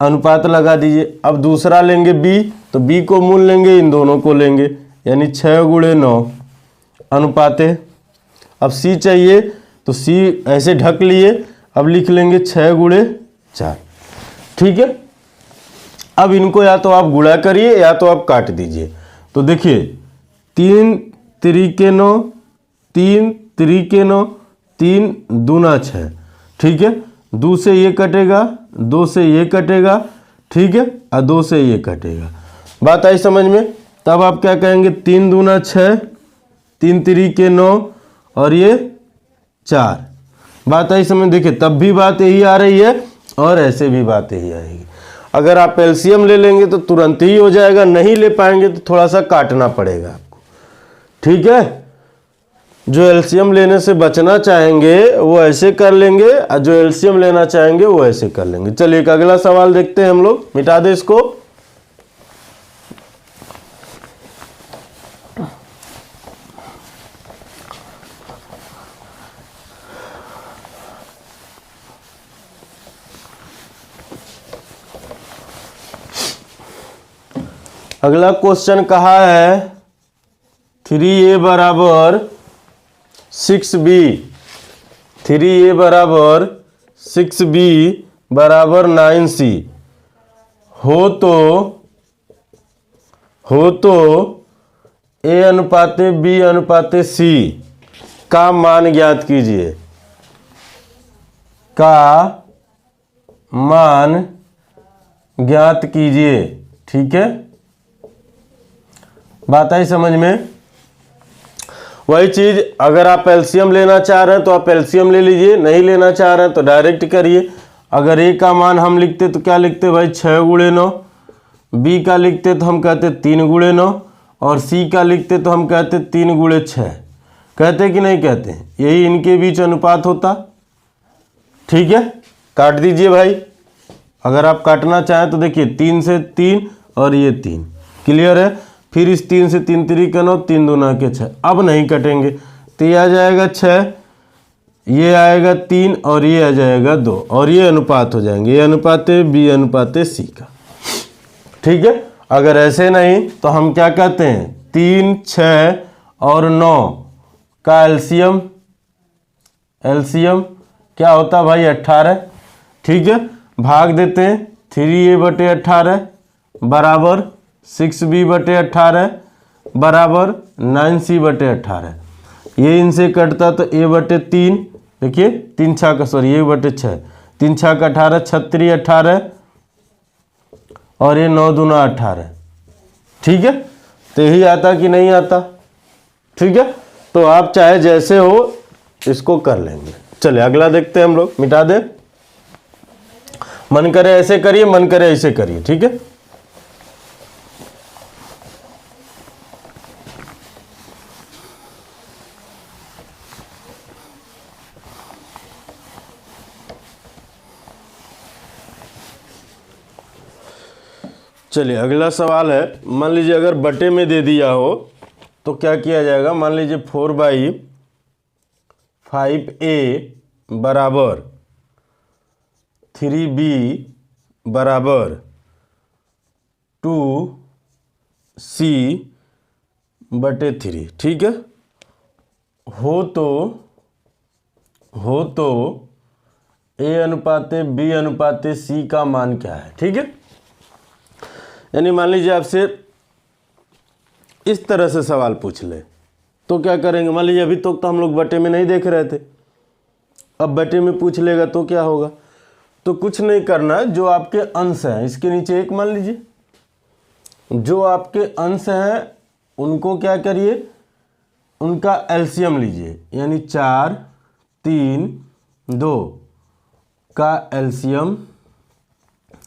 अनुपात लगा दीजिए। अब दूसरा लेंगे b, तो b को मूल लेंगे, इन दोनों को लेंगे, यानी 6 गुणे 9 अनुपाते। अब c चाहिए तो c ऐसे ढक लिए, अब लिख लेंगे 6 गुणे 4, ठीक है। अब इनको या तो आप गुणा करिए या तो आप काट दीजिए। तो देखिए 3 तिरिके 9, 3 तिरिके 9, 3 दूना 6, ठीक है। 2 से ये कटेगा, 2 से ये कटेगा, ठीक है, और 2 से ये कटेगा। बात आई समझ में? तब आप क्या कहेंगे, 3 दूना 6, 3 तिरिके 9 और ये 4। बात आई समझ? देखिए तब भी बात यही आ रही है और ऐसे भी बात यही आएगी। अगर आप एलसीएम ले लेंगे तो तुरंत ही हो जाएगा, नहीं ले पाएंगे तो थोड़ा सा काटना पड़ेगा आपको, ठीक है। जो एलसीएम लेने से बचना चाहेंगे वो ऐसे कर लेंगे, और जो एलसीएम लेना चाहेंगे वो ऐसे कर लेंगे। चलिए एक अगला सवाल देखते हैं हम लोग, मिटा दे इसको। अगला क्वेश्चन कहा है 3a बराबर 6b, 3a बराबर 6b बराबर 9c हो तो a अनुपाते b अनुपाते c का मान ज्ञात कीजिए, का मान ज्ञात कीजिए, ठीक है। बात आई समझ में? वही चीज, अगर आप एलसीएम लेना चाह रहे हैं तो आप एलसीएम ले लीजिए, नहीं लेना चाह रहे हैं तो डायरेक्ट करिए। अगर ए का मान हम लिखते तो क्या लिखते भाई, 6 गुणे 9, बी का लिखते तो हम कहते 3 गुणे 9, और सी का लिखते तो हम कहते 3 गुणे 6। कहते कि नहीं कहते? यही इनके बीच अनुपात होता, ठीक है। काट दीजिए भाई, अगर आप काटना चाहें तो देखिए 3 से 3 और ये 3, क्लियर है। फिर इस 3 से 3 तिरिके 9, 3 दूना के 6, अब नहीं कटेंगे तो ये आ जाएगा 6, ये आएगा 3 और ये आ जाएगा 2, और ये अनुपात हो जाएंगे, ये अनुपाते बी अनुपाते सी का, ठीक है। अगर ऐसे नहीं तो हम क्या कहते हैं, 3, 6 और 9 का एलसीएम क्या होता है भाई, 18, ठीक है। भाग देते हैं, 3a बटे 18 बराबर 6b बटे 18 बराबर 9c बटे 18। ये इनसे कटता तो a बटे 3, देखिए 3 छः का, सॉरी, a बटे 6, 3 छः का 18, 36 18, और ये 9 दूना 18, ठीक है। तो यही आता कि नहीं आता, ठीक है। तो आप चाहे जैसे हो इसको कर लेंगे। चलिए अगला देखते हैं हम लोग, मिटा दे। मन करे ऐसे करिए, मन करे ऐसे करिए, ठीक है। चलिए अगला सवाल है, मान लीजिए अगर बटे में दे दिया हो तो क्या किया जाएगा। मान लीजिए 4/5a बराबर 3b बराबर 2c बटे 3, ठीक है। हो तो a अनुपाते b अनुपाते c का मान क्या है, ठीक है। यानी मान लीजिए आपसे इस तरह से सवाल पूछ ले तो क्या करेंगे। मान लीजिए अभी तो हम लोग बटे में नहीं देख रहे थे, अब बटे में पूछ लेगा तो क्या होगा। तो कुछ नहीं करना, जो आपके अंश हैं इसके नीचे 1 मान लीजिए, जो आपके अंश हैं उनको क्या करिए, उनका एलसीएम लीजिए, यानी 4 3 2 का एलसीएम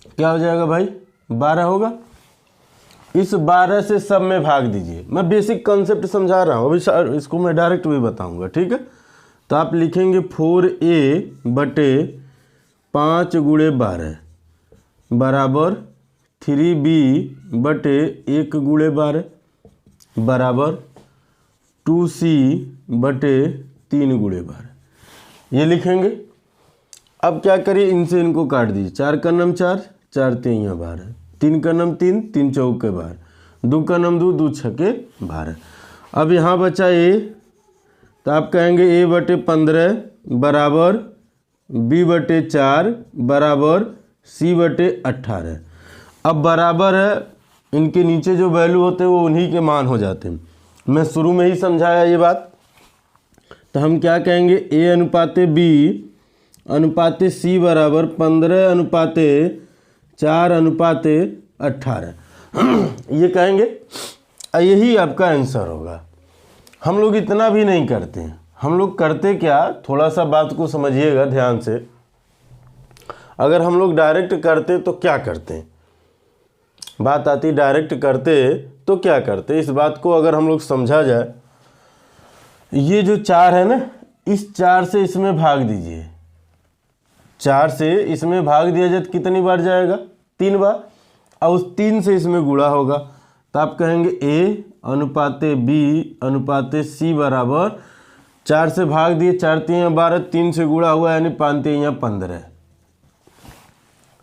क्या हो जाएगा भाई, 12 होगा। इस 12 से सब में भाग दीजिए। मैं बेसिक कॉन्सेप्ट समझा रहा हूँ, अभी इसको मैं डायरेक्ट भी बताऊंगा, ठीक है। तो आप लिखेंगे 4a बटे 5 गुणे 12 बराबर 3b बटे 1 गुणे 12 बराबर 2c बटे 3 गुणे 12 ये लिखेंगे। अब क्या करिए, इनसे इनको काट दीजिए। 4 का नम 4, 4 3 12, 3 का नम 3, 3 चौके 12, 2 का नम 2, 2 छके 12। अब यहाँ बचा ए, तो आप कहेंगे ए बटे 15 बराबर बी बटे 4 बराबर सी बटे 18। अब बराबर है, इनके नीचे जो वैल्यू होते हैं वो उन्हीं के मान हो जाते हैं। मैं शुरू में ही समझाया ये बात। तो हम क्या कहेंगे, ए अनुपाते बी अनुपाते सी बराबर 15 अनुपाते 4 अनुपाते 18 ये कहेंगे। यही आपका आंसर होगा। हम लोग इतना भी नहीं करते हैं। हम लोग करते क्या, थोड़ा सा बात को समझिएगा ध्यान से। अगर हम लोग डायरेक्ट करते तो क्या करते, बात आती डायरेक्ट करते तो क्या करते, इस बात को अगर हम लोग समझा जाए। ये जो 4 है ना, इस 4 से इसमें भाग दीजिए। 4 से इसमें भाग दिया जाए तो कितनी बार जाएगा, 3 बार। और उस 3 से इसमें गुणा होगा, तो आप कहेंगे ए अनुपाते बी अनुपाते सी बराबर 4 से भाग दिए, 4 3 12, 3 से गुणा हुआ यानी 5 3 15।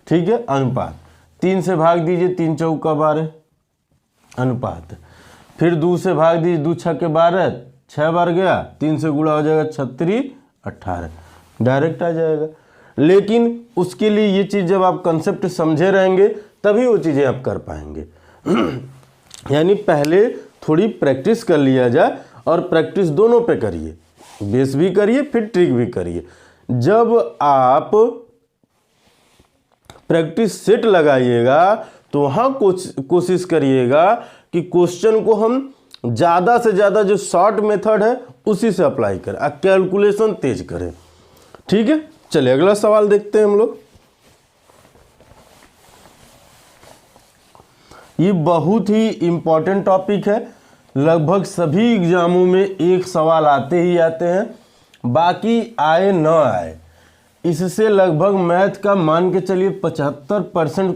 ठीक है, अनुपात 3 से भाग दीजिए, 3 चौका 12 अनुपात। फिर 2 से भाग दीजिए, 2 छके 12, 6 बार गया, 3 से गुणा हो जाएगा 36 18, डायरेक्ट आ जाएगा। लेकिन उसके लिए ये चीज़ जब आप कंसेप्ट समझे रहेंगे तभी वो चीज़ें आप कर पाएंगे। यानी पहले थोड़ी प्रैक्टिस कर लिया जाए, और प्रैक्टिस दोनों पे करिए, बेस भी करिए फिर ट्रिक भी करिए। जब आप प्रैक्टिस सेट लगाइएगा तो वहाँ कोशिश करिएगा कि क्वेश्चन को हम ज़्यादा से ज़्यादा जो शॉर्ट मेथड है उसी से अप्लाई करें और कैलकुलेशन तेज करें। ठीक है, चलिए अगला सवाल देखते हैं हम लोग। ये बहुत ही इम्पोर्टेंट टॉपिक है, लगभग सभी एग्जामों में एक सवाल आते ही आते हैं, बाकी आए न आए। इससे लगभग मैथ का मान के चलिए 75%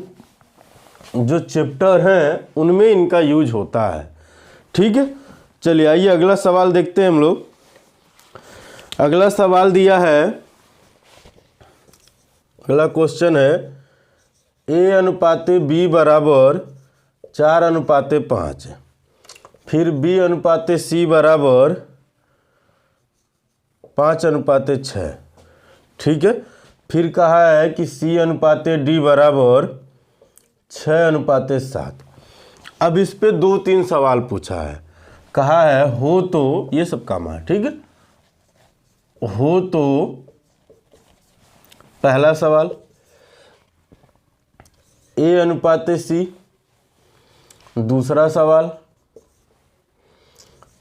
जो चैप्टर हैं उनमें इनका यूज होता है। ठीक है, चलिए आइए अगला सवाल देखते हैं हम लोग। अगला सवाल दिया है, अगला क्वेश्चन है ए अनुपाते बी बराबर 4 अनुपाते 5, फिर बी अनुपाते सी बराबर 5 अनुपाते 6। ठीक है, फिर कहा है कि सी अनुपाते डी बराबर 6 अनुपाते 7। अब इस पे 2-3 सवाल पूछा है। कहा है हो तो, ये सब काम है। ठीक है, हो तो पहला सवाल ए अनुपाते सी, दूसरा सवाल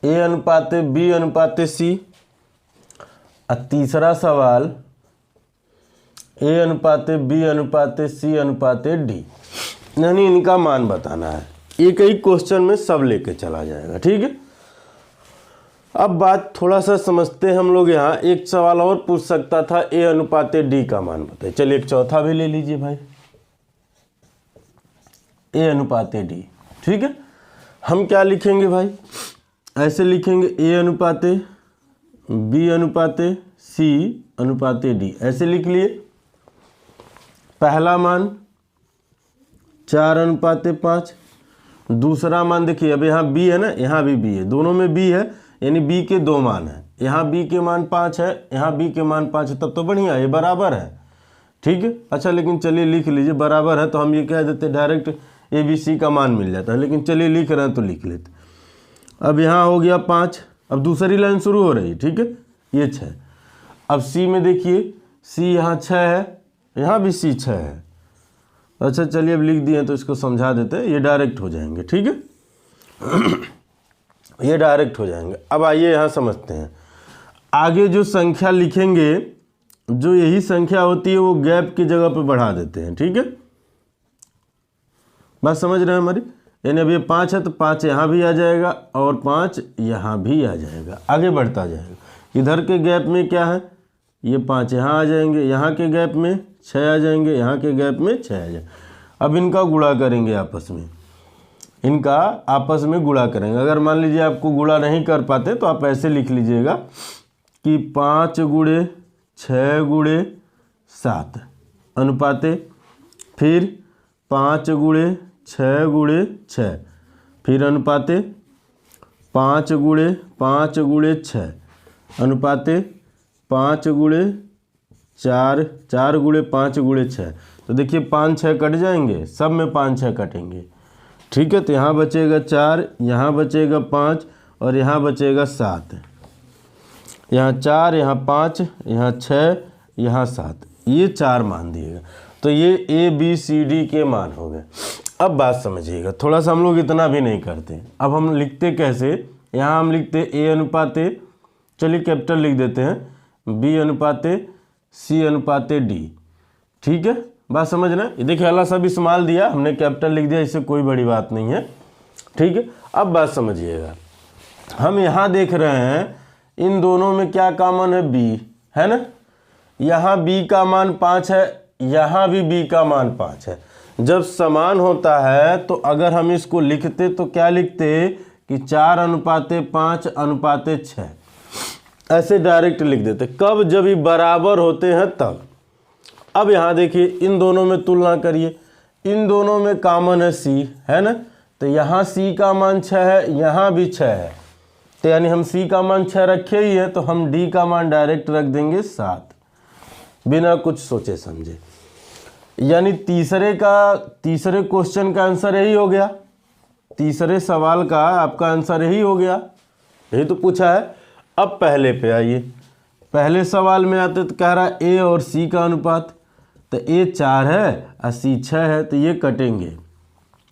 ए अनुपाते बी अनुपाते सी, और तीसरा सवाल ए अनुपाते बी अनुपाते सी अनुपाते डी। यानी इनका मान बताना है। एक ही क्वेश्चन में सब लेके चला जाएगा। ठीक है, अब बात थोड़ा सा समझते हैं हम लोग। यहाँ एक सवाल और पूछ सकता था, ए अनुपाते डी का मान बताइए। चलिए एक चौथा भी ले लीजिए भाई, ए अनुपाते डी। ठीक है, हम क्या लिखेंगे भाई, ऐसे लिखेंगे ए अनुपाते बी अनुपाते सी अनुपाते डी, ऐसे लिख लिए। पहला मान 4 अनुपाते 5, दूसरा मान देखिए, अब यहाँ बी है ना, यहाँ भी बी है, दोनों में बी है, यानी बी के 2 मान है। यहाँ बी के मान 5 है, यहाँ बी के मान 5 है, तब तो बढ़िया, ये बराबर है। ठीक है, अच्छा लेकिन चलिए लिख लीजिए, बराबर है तो हम ये कह देते डायरेक्ट ए बी सी का मान मिल जाता है, लेकिन चलिए लिख रहे हैं तो लिख लेते। अब यहाँ हो गया 5, अब दूसरी लाइन शुरू हो रही है। ठीक है, ये 6। अब सी में देखिए, सी यहाँ 6 है, यहाँ भी सी 6 है। अच्छा चलिए अब लिख दिए तो इसको समझा देते हैं, ये डायरेक्ट हो जाएंगे। ठीक है, ये डायरेक्ट हो जाएंगे। अब आइए यहाँ समझते हैं। आगे जो संख्या लिखेंगे, जो यही संख्या होती है वो गैप की जगह पे बढ़ा देते हैं। ठीक है, बात समझ रहे हैं हमारी। यानी अब ये 5 है तो 5 यहाँ भी आ जाएगा और 5 यहाँ भी आ जाएगा, आगे बढ़ता जाएगा। इधर के गैप में क्या है, ये 5 यहाँ आ जाएंगे, यहाँ के गैप में 6 आ जाएंगे, यहाँ के गैप में 6 आ जाएंगे। अब इनका गुणा करेंगे आपस में, इनका आपस में गुणा करेंगे। अगर मान लीजिए आपको गुणा नहीं कर पाते तो आप ऐसे लिख लीजिएगा कि 5 गुणे 6 गुणे 7 अनुपाते, फिर 5 गुणे 6 गुणे 6, फिर अनुपाते 5 गुणे 6 अनुपाते 5 गुणे 4, 4 गुणे 5 गुणे 6। तो देखिए 5 6 कट जाएंगे, सब में 5 6 कटेंगे। ठीक है, तो यहाँ बचेगा 4, यहाँ बचेगा 5 और यहाँ बचेगा 7। यहाँ 4, यहाँ 5, यहाँ 6, यहाँ 7, ये 4 मान दिएगा। तो ये ABCD के मान हो गए। अब बात समझिएगा, थोड़ा सा हम लोग इतना भी नहीं करते। अब हम लिखते कैसे, यहाँ हम लिखते A अनुपाते, चलिए कैपिटल लिख देते हैं, B अनुपाते C अनुपाते D। ठीक है, बात समझना। ये देखिए अल्लाह सब इस्तेमाल दिया, हमने कैपिटल लिख दिया, इससे कोई बड़ी बात नहीं है। ठीक है, अब बात समझिएगा, हम यहाँ देख रहे हैं इन दोनों में क्या कॉमन है, B है ना। यहाँ B का मान 5 है, यहाँ भी B का मान 5 है। जब समान होता है तो अगर हम इसको लिखते तो क्या लिखते कि 4 अनुपाते 5 अनुपाते 6, ऐसे डायरेक्ट लिख देते। कब, जब ये बराबर होते हैं तब। अब यहाँ देखिए इन दोनों में तुलना करिए, इन दोनों में कॉमन है C है ना। तो यहाँ C का मान 6 है, यहाँ भी 6 है, तो यानी हम C का मान 6 रखे ही है, तो हम D का मान डायरेक्ट रख देंगे 7 बिना कुछ सोचे समझे। यानी तीसरे क्वेश्चन का आंसर यही हो गया, तीसरे सवाल का आपका आंसर यही हो गया, यही तो पूछा है। अब पहले पे आइए, पहले सवाल में आते तो कह रहा A और C का अनुपात, तो A 4 है और C 6 है, तो ये कटेंगे,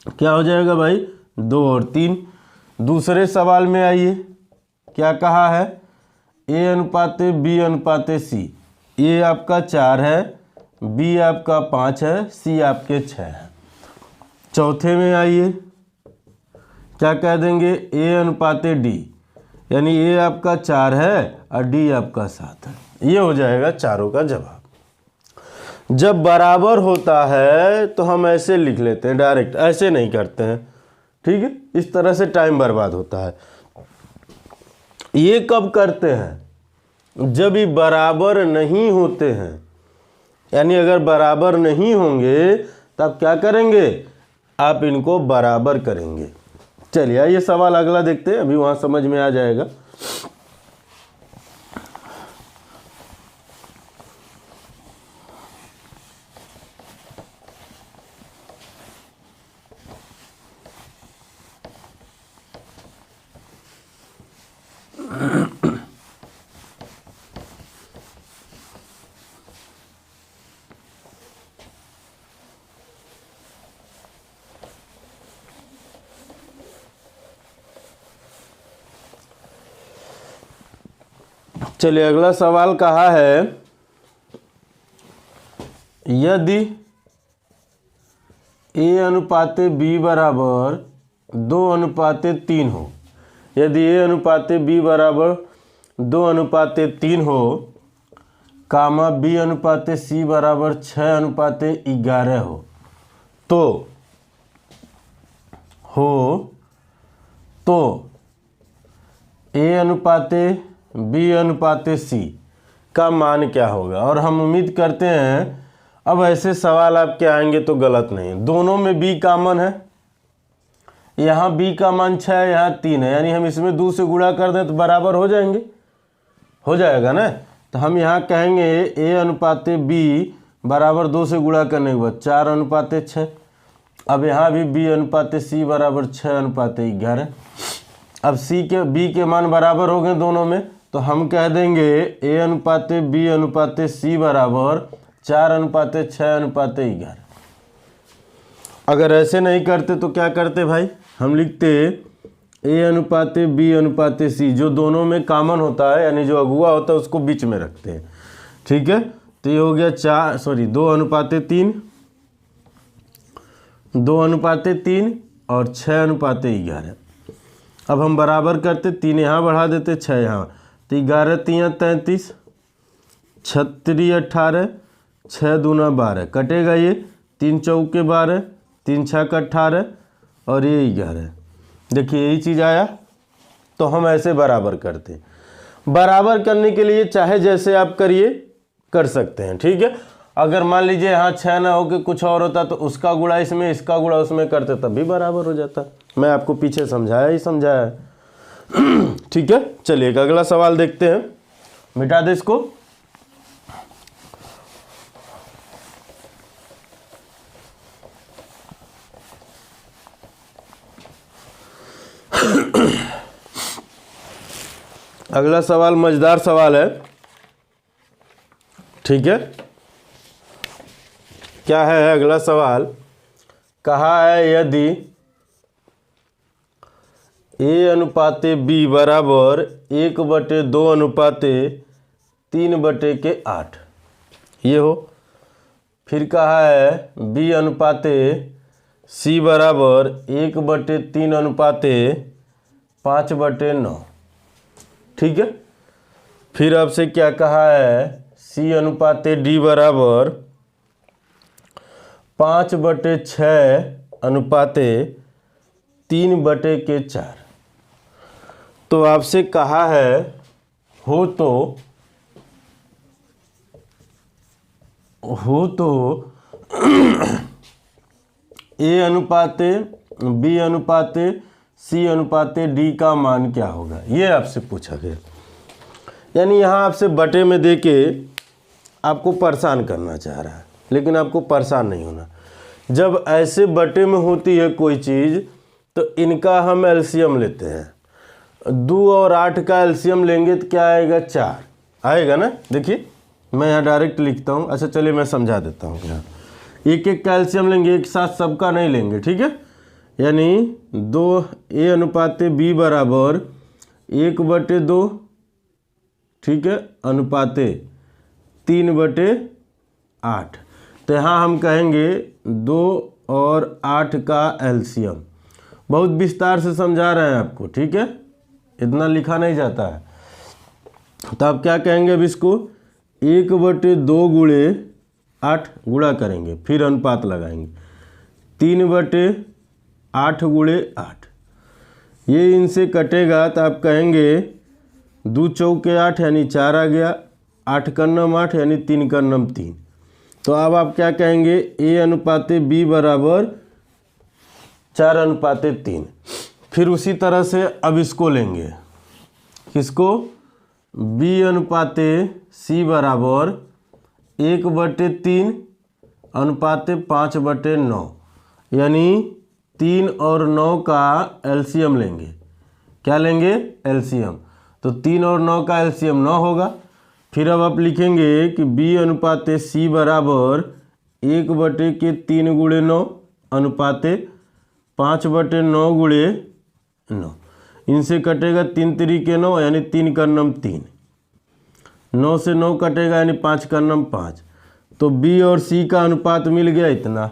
क्या हो जाएगा भाई 2 और 3। दूसरे सवाल में आइए, क्या कहा है, A अनुपाते B अनुपाते C, A आपका 4 है, B आपका 5 है, C आपके 6 है। चौथे में आइए, क्या कह देंगे, A अनुपाते D, यानी A आपका 4 है और D आपका 7 है। ये हो जाएगा चारों का जवाब। जब बराबर होता है तो हम ऐसे लिख लेते हैं डायरेक्ट, ऐसे नहीं करते हैं। ठीक है, इस तरह से टाइम बर्बाद होता है। ये कब करते हैं, जब ये बराबर नहीं होते हैं, यानी अगर बराबर नहीं होंगे तब क्या करेंगे, आप इनको बराबर करेंगे। चलिए आइए सवाल अगला देखते हैं, अभी वहाँ समझ में आ जाएगा। चलिए अगला सवाल कहा है, यदि A अनुपाते B बराबर 2 अनुपाते 3 हो, यदि A अनुपाते B बराबर 2 अनुपाते 3 हो, कामा B अनुपाते C बराबर 6 अनुपाते 11 हो, तो A अनुपाते B अनुपाते C का मान क्या होगा। और हम उम्मीद करते हैं अब ऐसे सवाल आपके आएंगे तो गलत नहीं, दोनों में B कॉमन है, यहाँ B का मान 6 है, यहाँ 3 है, यानी हम इसमें 2 से गुणा कर दें तो बराबर हो जाएंगे, हो जाएगा ना। तो हम यहाँ कहेंगे A अनुपाते B बराबर 2 से गुणा करने के बाद 4 अनुपाते 6। अब यहाँ भी B अनुपाते C बराबर 6 अनुपाते 11। अब B के मान बराबर हो गए दोनों में, तो हम कह देंगे A अनुपाते B अनुपाते C बराबर 4 अनुपाते 6 अनुपाते 11। अगर ऐसे नहीं करते तो क्या करते भाई, हम लिखते A अनुपाते B अनुपाते C, जो दोनों में कॉमन होता है यानी जो अगुआ होता है उसको बीच में रखते हैं। ठीक है, तो ये हो गया 2 अनुपाते 3, 2 अनुपाते 3 और 6 अनुपाते 11। अब हम बराबर करते, 3 यहाँ बढ़ा देते, 6 यहाँ, तो 11 3 33, 36 18, 6 दूना 12, कटेगा ये, 3 चौके 12, 3 छक 18 और ये 11। देखिए यही चीज़ आया, तो हम ऐसे बराबर करते। बराबर करने के लिए चाहे जैसे आप करिए कर सकते हैं, ठीक है। अगर मान लीजिए यहाँ 6 ना हो के कुछ और होता तो उसका गुणा इसमें इसका गुणा उसमें करते तब भी बराबर हो जाता। मैं आपको पीछे समझाया ही समझाया है। ठीक है, चलिए एक अगला सवाल देखते हैं। मिटा दे इसको। अगला सवाल मजेदार सवाल है, ठीक है। क्या है अगला सवाल? कहा है यदि A अनुपाते B बराबर 1/2 अनुपाते 3/8 ये हो। फिर कहा है B अनुपाते C बराबर 1/3 अनुपाते 5/9, ठीक है। फिर आपसे क्या कहा है? C अनुपाते D बराबर 5/6 अनुपाते 3/4। तो आपसे कहा है हो तो A अनुपाते B अनुपाते C अनुपाते D का मान क्या होगा, ये आपसे पूछा गया। यानी यहाँ आपसे बटे में देके आपको परेशान करना चाह रहा है, लेकिन आपको परेशान नहीं होना। जब ऐसे बटे में होती है कोई चीज़ तो इनका हम एलसीएम लेते हैं। 2 और 8 का एलसीएम लेंगे तो क्या आएगा? 4 आएगा ना। देखिए मैं यहाँ डायरेक्ट लिखता हूँ। अच्छा चलिए मैं समझा देता हूँ। यहाँ एक एक का एलसीएम लेंगे, एक साथ सबका नहीं लेंगे, ठीक है। यानी 2A अनुपाते B बराबर 1/2, ठीक है, अनुपाते 3/8। तो यहाँ हम कहेंगे 2 और 8 का एलसीएम। बहुत विस्तार से समझा रहे हैं आपको, ठीक है, इतना लिखा नहीं जाता है। तो आप क्या कहेंगे अब इसको? 1/2 गुणे 8 गुणा करेंगे, फिर अनुपात लगाएंगे 3/8 गुणे 8। ये इनसे कटेगा तो आप कहेंगे 2 चौके 8 यानी 4 आ गया, 8 कर्नम 8 यानी 3 कर्नम 3। तो अब आप क्या कहेंगे? A अनुपाते B बराबर 4 अनुपाते 3। फिर उसी तरह से अब इसको लेंगे, किसको? B अनुपाते C बराबर 1/3 अनुपाते 5/9, यानी 3 और 9 का एलसीएम लेंगे। क्या लेंगे? एलसीएम। तो 3 और 9 का एलसीएम 9 होगा। फिर अब आप लिखेंगे कि B अनुपाते C बराबर 1/3 गुणे 9 अनुपाते 5/9 गुणे 9। इनसे कटेगा 3 3 9 यानी 3 कर्नम 3। 9 से 9 कटेगा यानी 5 कर्नम 5। तो B और C का अनुपात मिल गया इतना।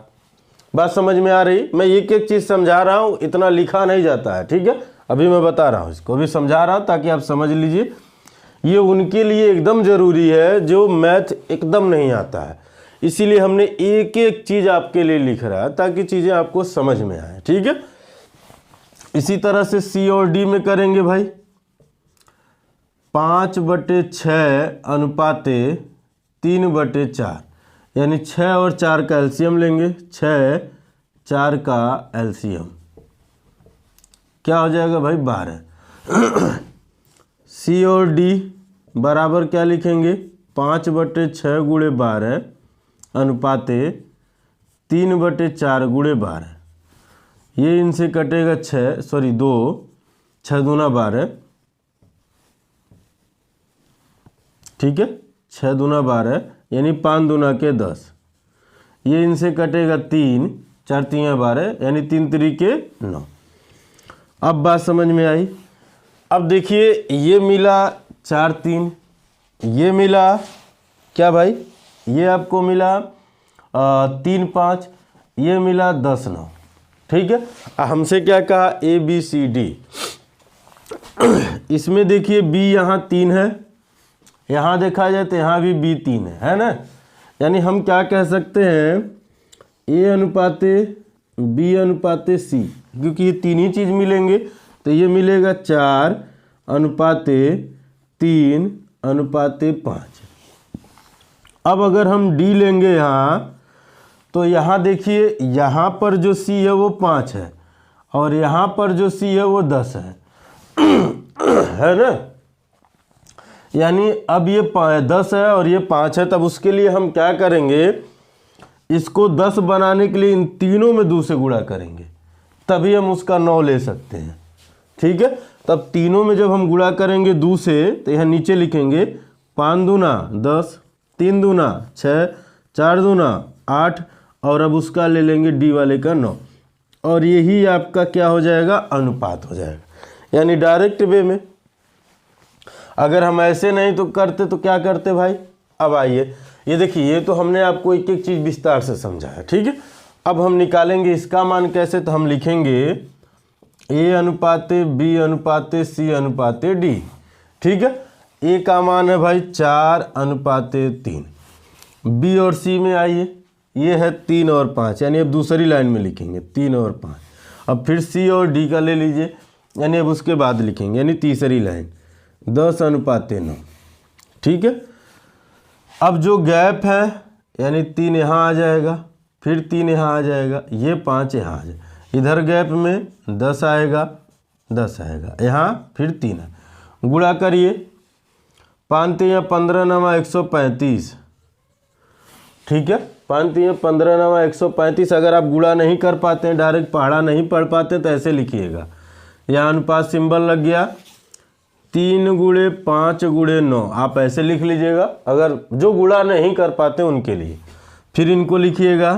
बात समझ में आ रही? मैं एक एक चीज़ समझा रहा हूँ, इतना लिखा नहीं जाता है, ठीक है। अभी मैं बता रहा हूँ, इसको भी समझा रहा हूँ ताकि आप समझ लीजिए। ये उनके लिए एकदम ज़रूरी है जो मैथ एकदम नहीं आता है, इसीलिए हमने एक एक चीज़ आपके लिए लिख रहा है ताकि चीज़ें आपको समझ में आए, ठीक है। इसी तरह से C और D में करेंगे भाई। 5/6 अनुपाते 3/4, यानी 6 और 4 का एलसीएम लेंगे। 6 4 का एलसीएम क्या हो जाएगा भाई? 12। C और D बराबर क्या लिखेंगे? 5/6 गुणे 12 अनुपाते 3/4 गुणे 12। ये इनसे कटेगा 2 6 दूना 12, ठीक है। 6 दूना 12 यानी 5 दूना के 10। ये इनसे कटेगा 3 4 3 12 यानी 3 3 के 9। अब बात समझ में आई। अब देखिए ये मिला 4 3, ये मिला क्या भाई? ये आपको मिला 3 5, ये मिला 10 9, ठीक है। हमसे क्या कहा? A B C D। इसमें देखिए B यहाँ 3 है, यहाँ देखा जाए तो यहाँ भी B 3 है ना। यानी हम क्या कह सकते हैं? A अनुपाते B अनुपाते C, क्योंकि ये तीन ही चीज़ मिलेंगे तो ये मिलेगा 4 अनुपाते 3:5। अब अगर हम डी लेंगे यहाँ, तो यहाँ देखिए यहाँ पर जो सी है वो 5 है और यहाँ पर जो सी है वो 10 है है ना। यानी अब ये 10 है और ये 5 है, तब उसके लिए हम क्या करेंगे, इसको 10 बनाने के लिए इन तीनों में 2 से गुणा करेंगे, तभी हम उसका 9 ले सकते हैं। ठीक है, तब तीनों में जब हम गुणा करेंगे 2 से, तो यहाँ नीचे लिखेंगे 5 दूना 10, 3 दूना 6, 4 दूना 8 और अब उसका ले लेंगे डी वाले का 9, और यही आपका क्या हो जाएगा, अनुपात हो जाएगा। यानी डायरेक्ट वे में अगर हम ऐसे नहीं तो करते तो क्या करते भाई। अब आइए, ये देखिए, ये तो हमने आपको एक एक चीज़ विस्तार से समझाया। ठीक है, अब हम निकालेंगे इसका मान कैसे, तो हम लिखेंगे ए अनुपाते बी अनुपाते सी अनुपाते डी। ठीक है, ए का मान है भाई 4:3। बी और सी में आइए, ये है 3 और 5, यानी अब दूसरी लाइन में लिखेंगे 3 और 5। अब फिर सी और डी का ले लीजिए, यानी अब उसके बाद लिखेंगे, यानी तीसरी लाइन 10:9। ठीक है, अब जो गैप है यानी 3 यहाँ आ जाएगा, फिर 3 यहाँ आ जाएगा, ये 5 यहाँ आ जाएगा, इधर गैप में 10 आएगा, 10 आएगा यहाँ, फिर 3 है। गुणा करिए, 5 3 15 9 135। ठीक है, 5 3 15 9 135। अगर आप गुणा नहीं कर पाते हैं, डायरेक्ट पहाड़ा नहीं पढ़ पाते, तो ऐसे लिखिएगा, यहाँ अनुपात सिंबल लग गया, 3 × 5 × 9, आप ऐसे लिख लीजिएगा अगर जो गुणा नहीं कर पाते उनके लिए। फिर इनको लिखिएगा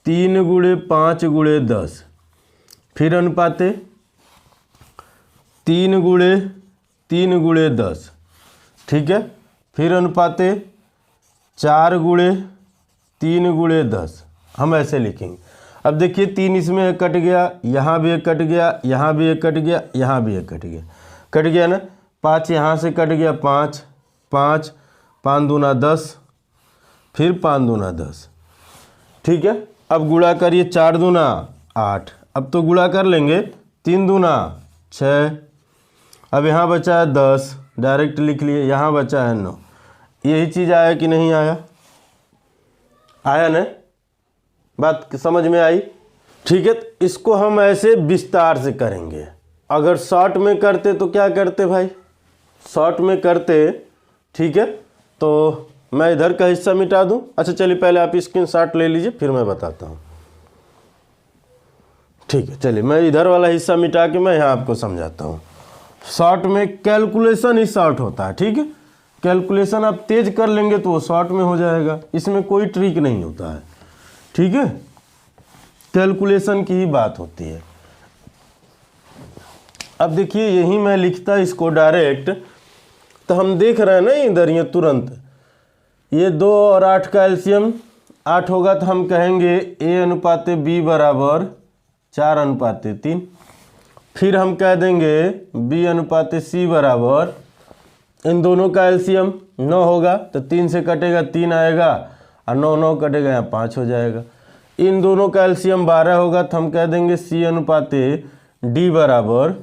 3 × 5 × 10, फिर अनुपाते 3 × 3 × 10। ठीक है, फिर अनुपाते 4 × 3 × 10, हम ऐसे लिखेंगे। अब देखिए 3 इसमें एक कट गया, यहाँ भी एक कट गया, यहाँ भी एक कट गया, यहाँ भी एक कट गया, कट गया ना। 5 यहाँ से कट गया, 5 5 5 दूना 10, फिर 5 दूना 10। ठीक है, अब गुणा करिए, 4 दूना 8, अब तो गुणा कर लेंगे, 3 दूना 6, अब यहाँ बचा है 10, डायरेक्ट लिख लिए, यहाँ बचा है 9। यही चीज़ आया कि नहीं आया, आया ना, बात समझ में आई। ठीक है, तो इसको हम ऐसे विस्तार से करेंगे। अगर शॉर्ट में करते तो क्या करते भाई, शॉर्ट में करते, ठीक है, तो मैं इधर का हिस्सा मिटा दूं। अच्छा चलिए, पहले आप स्क्रीनशॉट ले लीजिए, फिर मैं बताता हूं। ठीक है, चलिए मैं इधर वाला हिस्सा मिटा के मैं यहाँ आपको समझाता हूँ। शॉर्ट में कैलकुलेशन ही शॉर्ट होता है। ठीक है, कैलकुलेशन आप तेज कर लेंगे तो वो शॉर्ट में हो जाएगा, इसमें कोई ट्रिक नहीं होता है। ठीक है, कैलकुलेशन की ही बात होती है। अब देखिए, यही मैं लिखता इसको डायरेक्ट, तो हम देख रहे हैं ना इधर, ये तुरंत ये 2 और 8 का एलसीएम 8 होगा, तो हम कहेंगे ए अनुपाते बी बराबर 4:3। फिर हम कह देंगे बी अनुपाते सी बराबर, इन दोनों का एलसीएम 9 होगा, तो 3 से कटेगा 3 आएगा, और 9 9 कटेगा, यहाँ 5 हो जाएगा। इन दोनों का एलसीएम 12 होगा, तो हम कह देंगे सी अनुपाते डी बराबर,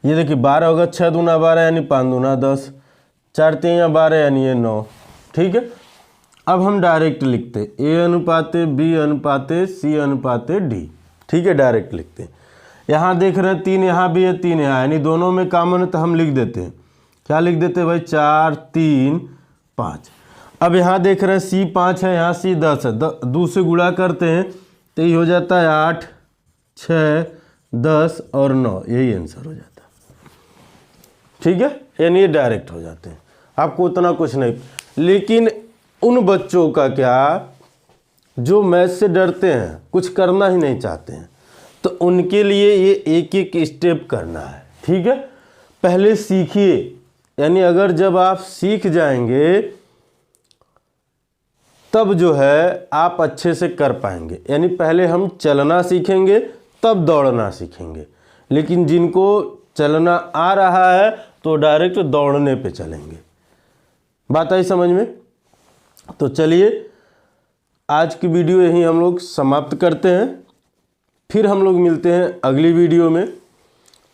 ये देखिए 12 होगा, 6 दूना 12 यानी 5 दूना 10, 4 3 12 यानी ये 9। ठीक है, अब हम डायरेक्ट लिखते ए अनुपाते बी अनुपाते सी अनुपाते डी। ठीक है, डायरेक्ट लिखते हैं। यहाँ देख रहे हैं 3 यहाँ भी है, 3 यहाँ, यानी दोनों में कॉमन है, तो हम लिख देते हैं, क्या लिख देते हैं भाई, 4 3 5। अब यहाँ देख रहे हैं सी 5 है, यहाँ सी 10 है, 2 से गुणा करते हैं तो ये हो जाता है 8 6 10 और 9, यही आंसर हो जाता है। ठीक है, यानी ये डायरेक्ट हो जाते हैं, आपको उतना कुछ नहीं। लेकिन उन बच्चों का क्या, जो मैथ से डरते हैं, कुछ करना ही नहीं चाहते हैं, तो उनके लिए ये एक एक स्टेप करना है। ठीक है, पहले सीखिए, यानी अगर जब आप सीख जाएंगे तब जो है आप अच्छे से कर पाएंगे। यानी पहले हम चलना सीखेंगे, तब दौड़ना सीखेंगे। लेकिन जिनको चलना आ रहा है तो डायरेक्ट दौड़ने पे चलेंगे। बात आई समझ में? तो चलिए आज की वीडियो यहीं हम लोग समाप्त करते हैं, फिर हम लोग मिलते हैं अगली वीडियो में।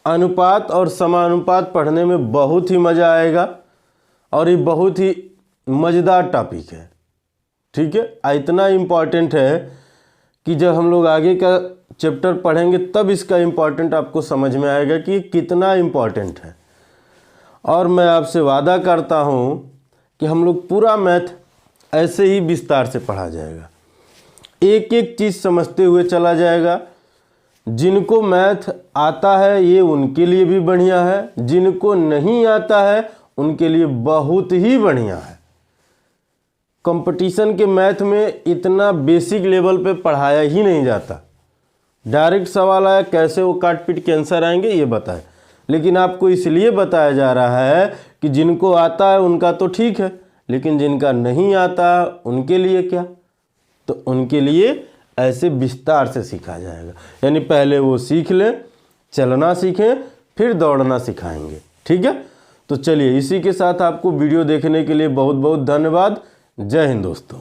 अनुपात और समानुपात पढ़ने में बहुत ही मज़ा आएगा और ये बहुत ही मज़ेदार टॉपिक है। ठीक है, इतना इम्पॉर्टेंट है कि जब हम लोग आगे का चैप्टर पढ़ेंगे तब इसका इम्पॉर्टेंट आपको समझ में आएगा कि ये कितना इम्पॉर्टेंट है। और मैं आपसे वादा करता हूँ कि हम लोग पूरा मैथ ऐसे ही विस्तार से पढ़ा जाएगा, एक एक चीज़ समझते हुए चला जाएगा। जिनको मैथ आता है ये उनके लिए भी बढ़िया है, जिनको नहीं आता है उनके लिए बहुत ही बढ़िया है। कंपटीशन के मैथ में इतना बेसिक लेवल पे पढ़ाया ही नहीं जाता। डायरेक्ट सवाल आया कैसे वो काट पीट के आंसर आएंगे ये बताएं, लेकिन आपको इसलिए बताया जा रहा है कि जिनको आता है उनका तो ठीक है, लेकिन जिनका नहीं आता उनके लिए क्या, तो उनके लिए ऐसे विस्तार से सीखा जाएगा। यानी पहले वो सीख लें, चलना सीखें, फिर दौड़ना सिखाएंगे। ठीक है, तो चलिए इसी के साथ आपको वीडियो देखने के लिए बहुत बहुत धन्यवाद। जय हिंद दोस्तों।